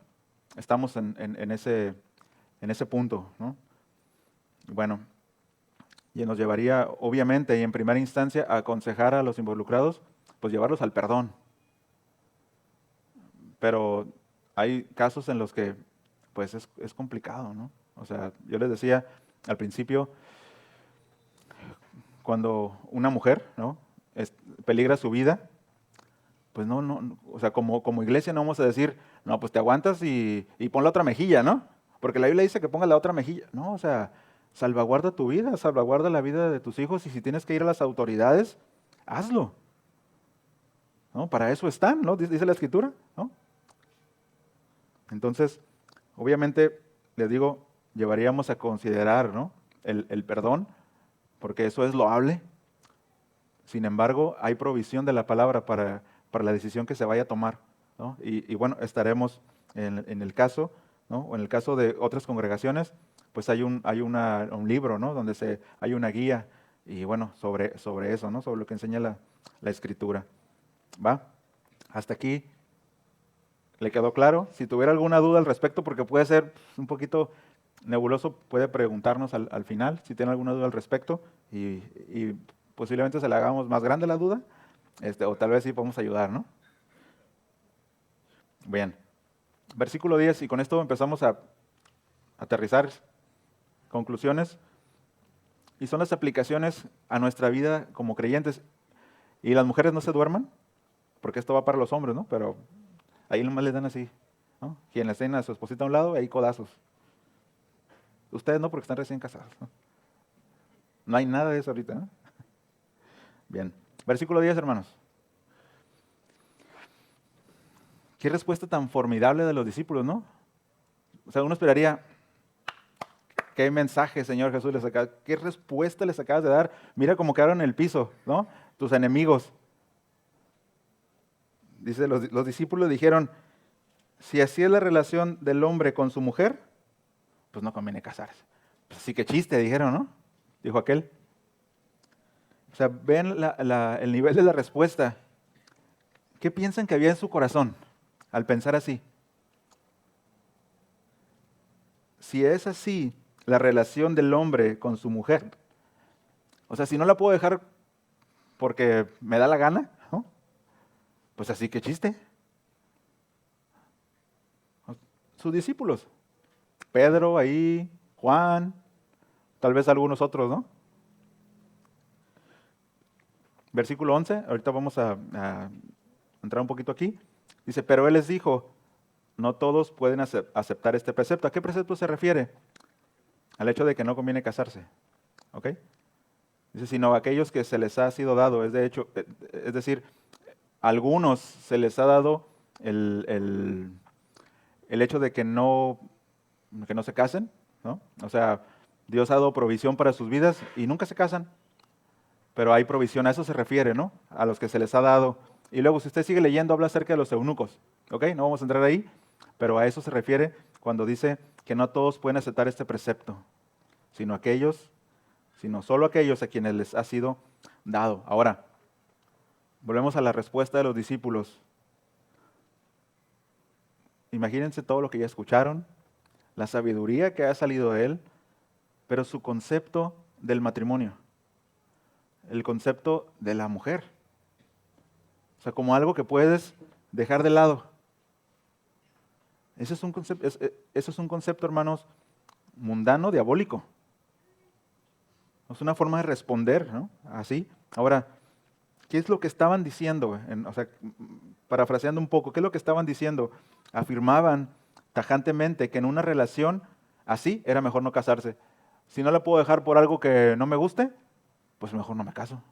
estamos en ese punto, ¿no? Bueno, y nos llevaría, obviamente, y en primera instancia, a aconsejar a los involucrados, pues llevarlos al perdón. Pero hay casos en los que, pues es complicado, ¿no? O sea, yo les decía al principio, cuando una mujer, ¿no? Peligra su vida, pues no, o sea, como iglesia no vamos a decir, no, pues te aguantas y pon la otra mejilla, ¿no? Porque la Biblia dice que pongas la otra mejilla. No, o sea, salvaguarda tu vida, salvaguarda la vida de tus hijos y si tienes que ir a las autoridades, hazlo. ¿No? Para eso están, ¿no? Dice la Escritura, ¿no? Entonces, obviamente, les digo, llevaríamos a considerar, ¿no? el perdón, porque eso es loable. Sin embargo, hay provisión de la palabra para la decisión que se vaya a tomar, ¿no? Y bueno, estaremos en el caso, ¿no? O en el caso de otras congregaciones, pues hay un libro, ¿no? Donde hay una guía y bueno, sobre eso, ¿no? Sobre lo que enseña la Escritura. ¿Va? Hasta aquí. ¿Le quedó claro? Si tuviera alguna duda al respecto, porque puede ser un poquito nebuloso, puede preguntarnos al final si tiene alguna duda al respecto y posiblemente se le hagamos más grande la duda, o tal vez sí podemos ayudar, ¿no? Bien, versículo 10, y con esto empezamos a aterrizar conclusiones, y son las aplicaciones a nuestra vida como creyentes. Y las mujeres no se duerman, porque esto va para los hombres, ¿no? Pero ahí nomás les dan así, ¿no? Quien les den a su esposita a un lado, ahí codazos. Ustedes no, porque están recién casados, ¿no? No hay nada de eso ahorita, ¿no? Bien, versículo 10, hermanos. Qué respuesta tan formidable de los discípulos, ¿no? O sea, uno esperaría, qué mensaje, Señor Jesús, qué respuesta les acabas de dar. Mira cómo quedaron en el piso, ¿no? Tus enemigos. Dice, los discípulos dijeron, si así es la relación del hombre con su mujer, pues no conviene casarse. Pues sí que chiste, dijeron, ¿no? Dijo aquel. O sea, ven el nivel de la respuesta. ¿Qué piensan que había en su corazón al pensar así? Si es así la relación del hombre con su mujer, o sea, si no la puedo dejar porque me da la gana, ¿no? Pues así que chiste. Sus discípulos, Pedro ahí, Juan, tal vez algunos otros, ¿no? Versículo 11, ahorita vamos a entrar un poquito aquí. Dice, pero él les dijo, no todos pueden aceptar este precepto. ¿A qué precepto se refiere? Al hecho de que no conviene casarse. ¿Ok? Dice, sino a aquellos que se les ha sido dado. Es decir, a algunos se les ha dado el hecho de que no se casen, ¿no? O sea, Dios ha dado provisión para sus vidas y nunca se casan. Pero hay provisión, a eso se refiere, ¿no? A los que se les ha dado. Y luego, si usted sigue leyendo, habla acerca de los eunucos. ¿Ok? No vamos a entrar ahí, pero a eso se refiere cuando dice que no todos pueden aceptar este precepto, sino solo aquellos a quienes les ha sido dado. Ahora, volvemos a la respuesta de los discípulos. Imagínense todo lo que ya escucharon, la sabiduría que ha salido de él, pero su concepto del matrimonio, el concepto de la mujer. O sea, como algo que puedes dejar de lado. Eso es un concepto, hermanos, mundano, diabólico. Es una forma de responder, ¿no? Así. Ahora, ¿qué es lo que estaban diciendo? O sea, parafraseando un poco, ¿qué es lo que estaban diciendo? Afirmaban tajantemente que en una relación así era mejor no casarse. Si no la puedo dejar por algo que no me guste, pues mejor no me caso.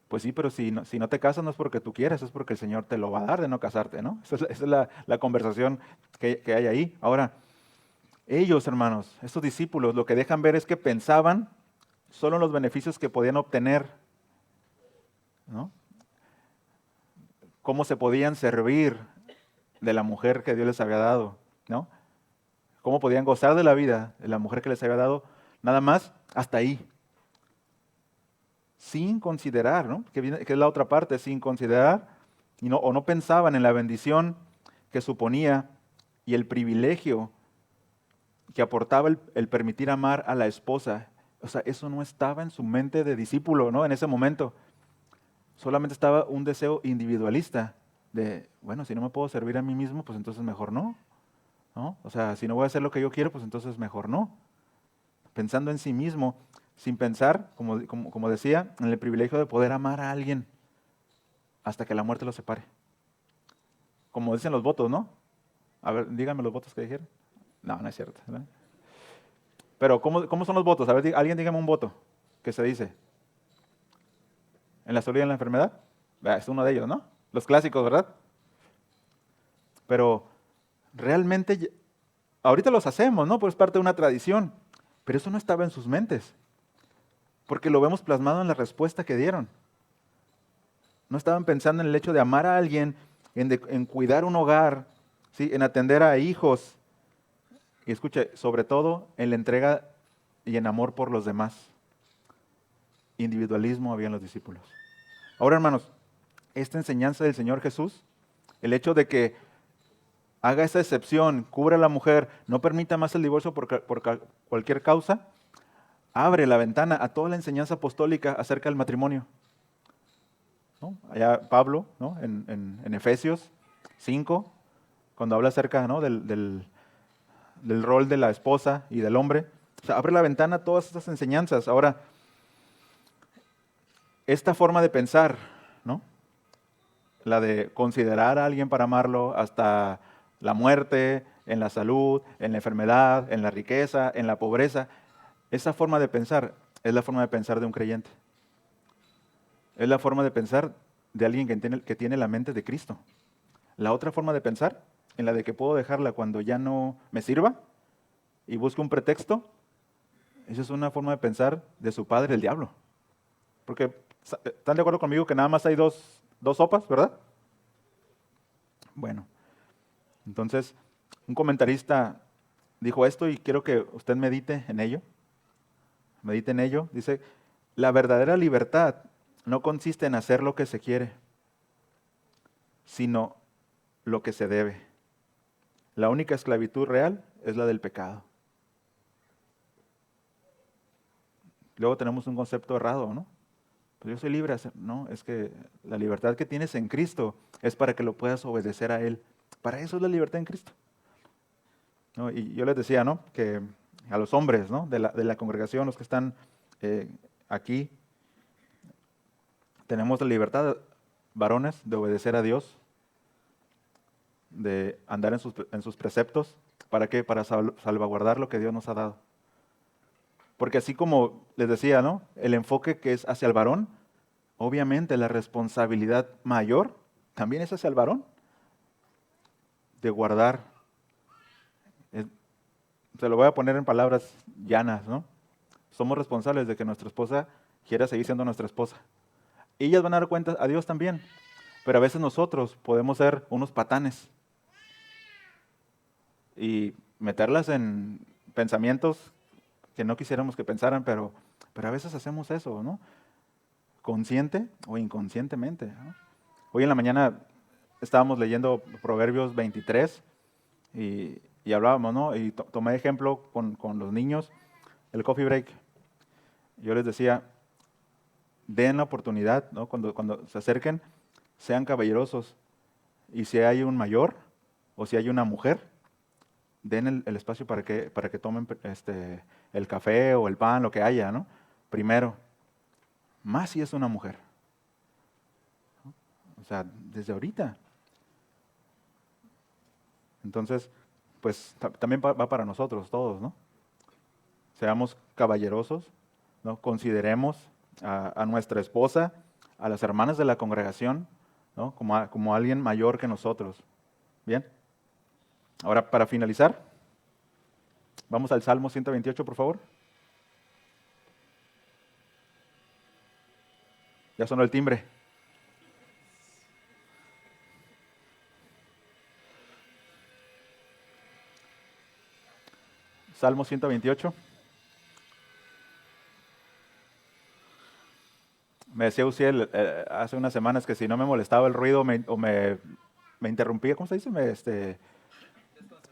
Pues sí, pero si no te casas no es porque tú quieras, es porque el Señor te lo va a dar de no casarte, ¿no? Esa es la conversación que hay ahí. Ahora, ellos, hermanos, estos discípulos, lo que dejan ver es que pensaban solo en los beneficios que podían obtener, ¿no? cómo se podían servir de la mujer que Dios les había dado, ¿no? Cómo podían gozar de la vida de la mujer que les había dado, nada más hasta ahí. Sin considerar, ¿no? Que es la otra parte, sin considerar, o no pensaban en la bendición que suponía y el privilegio que aportaba el permitir amar a la esposa. O sea, eso no estaba en su mente de discípulo, ¿no? En ese momento. Solamente estaba un deseo individualista de, bueno, si no me puedo servir a mí mismo, pues entonces mejor no, ¿no? O sea, si no voy a hacer lo que yo quiero, pues entonces mejor no. Pensando en sí mismo, sin pensar, como decía, en el privilegio de poder amar a alguien hasta que la muerte los separe. Como dicen los votos, ¿no? A ver, díganme los votos que dijeron. No, no es cierto, ¿verdad? Pero ¿cómo son los votos? A ver, alguien dígame un voto que se dice. ¿En la salud y en la enfermedad? Es uno de ellos, ¿no? Los clásicos, ¿verdad? Pero realmente, ahorita los hacemos, ¿no? Pues es parte de una tradición. Pero eso no estaba en sus mentes. Porque lo vemos plasmado en la respuesta que dieron. No estaban pensando en el hecho de amar a alguien, en cuidar un hogar, ¿sí? En atender a hijos. Y escuche, sobre todo en la entrega y en amor por los demás. Individualismo había en los discípulos. Ahora, hermanos, esta enseñanza del Señor Jesús, el hecho de que haga esa excepción, cubra a la mujer, no permita más el divorcio por cualquier causa, abre la ventana a toda la enseñanza apostólica acerca del matrimonio, ¿no? Allá Pablo, ¿no? En Efesios 5, cuando habla acerca, ¿no? del rol de la esposa y del hombre, o sea, abre la ventana a todas estas enseñanzas. Ahora, esta forma de pensar, ¿no? La de considerar a alguien para amarlo hasta la muerte, en la salud, en la enfermedad, en la riqueza, en la pobreza. Esa forma de pensar es la forma de pensar de un creyente. Es la forma de pensar de alguien que tiene la mente de Cristo. La otra forma de pensar, en la de que puedo dejarla cuando ya no me sirva y busco un pretexto, esa es una forma de pensar de su padre, el diablo. Porque, ¿están de acuerdo conmigo que nada más hay dos sopas, verdad? Bueno, entonces, un comentarista dijo esto y quiero que usted medite en ello. Medite en ello. Dice, la verdadera libertad no consiste en hacer lo que se quiere, sino lo que se debe. La única esclavitud real es la del pecado. Luego tenemos un concepto errado, ¿no? Pues yo soy libre, no, es que la libertad que tienes en Cristo es para que lo puedas obedecer a Él. Para eso es la libertad en Cristo, ¿no? Y yo les decía, ¿no? Que a los hombres, ¿no? De la congregación, los que están aquí, tenemos la libertad, varones, de obedecer a Dios, de andar en sus preceptos. ¿Para qué? Para salvaguardar lo que Dios nos ha dado. Porque así como les decía, ¿no? El enfoque que es hacia el varón, obviamente la responsabilidad mayor también es hacia el varón, de guardar. Se lo voy a poner en palabras llanas, ¿no? Somos responsables de que nuestra esposa quiera seguir siendo nuestra esposa. Ellas van a dar cuenta a Dios también, pero a veces nosotros podemos ser unos patanes y meterlas en pensamientos que no quisiéramos que pensaran, pero a veces hacemos eso, ¿no? Consciente o inconscientemente, ¿no? Hoy en la mañana estábamos leyendo Proverbios 23 y hablábamos, ¿no? Y tomé ejemplo con los niños, el coffee break. Yo les decía, den la oportunidad, ¿no? Cuando se acerquen, sean caballerosos. Y si hay un mayor o si hay una mujer, den el espacio para que tomen el café o el pan, lo que haya, ¿no? Primero, más si es una mujer. O sea, desde ahorita. Entonces, pues también va para nosotros todos, ¿no? Seamos caballerosos, ¿no? Consideremos a nuestra esposa, a las hermanas de la congregación, ¿no? Como alguien mayor que nosotros. Bien. Ahora, para finalizar, vamos al Salmo 128, por favor. Ya sonó el timbre. Salmo 128. Me decía Uciel hace unas semanas que si no me molestaba el ruido me interrumpía, ¿cómo se dice? Me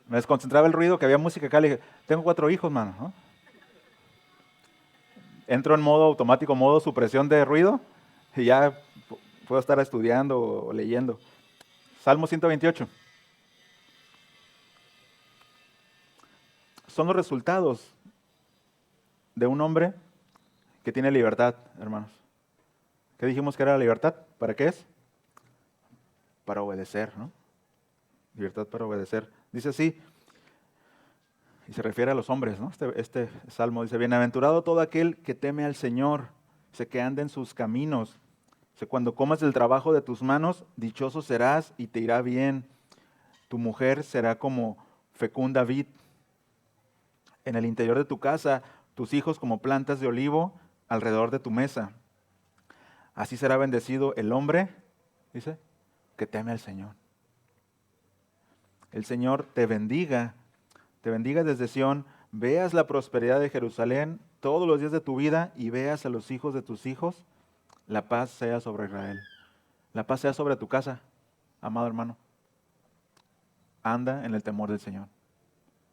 desconcentraba el ruido, que había música acá. Le dije, tengo 4 hijos, mano, ¿no? Entro en modo automático, modo supresión de ruido, y ya puedo estar estudiando o leyendo. Salmo 128. Son los resultados de un hombre que tiene libertad, hermanos. ¿Qué dijimos que era la libertad? ¿Para qué es? Para obedecer, ¿no? Libertad para obedecer. Dice así, y se refiere a los hombres, ¿no? Este salmo dice, bienaventurado todo aquel que teme al Señor, sé que anda en sus caminos. Dice, cuando comas del trabajo de tus manos, dichoso serás y te irá bien. Tu mujer será como fecunda vid. En el interior de tu casa, tus hijos como plantas de olivo alrededor de tu mesa. Así será bendecido el hombre, dice, que teme al Señor. El Señor te bendiga desde Sión, veas la prosperidad de Jerusalén todos los días de tu vida y veas a los hijos de tus hijos, la paz sea sobre Israel. La paz sea sobre tu casa, amado hermano. Anda en el temor del Señor.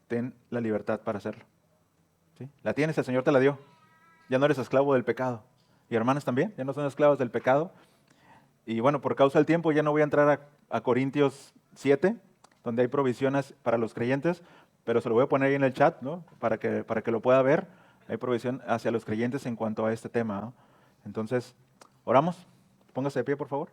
Ten la libertad para hacerlo. ¿Sí? La tienes, el Señor te la dio. Ya no eres esclavo del pecado. Y hermanas también, ya no son esclavos del pecado. Y bueno, por causa del tiempo ya no voy a entrar a Corintios 7, donde hay provisiones para los creyentes, pero se lo voy a poner ahí en el chat, ¿no? Para que lo pueda ver. Hay provisión hacia los creyentes en cuanto a este tema, ¿no? Entonces, oramos. Póngase de pie, por favor.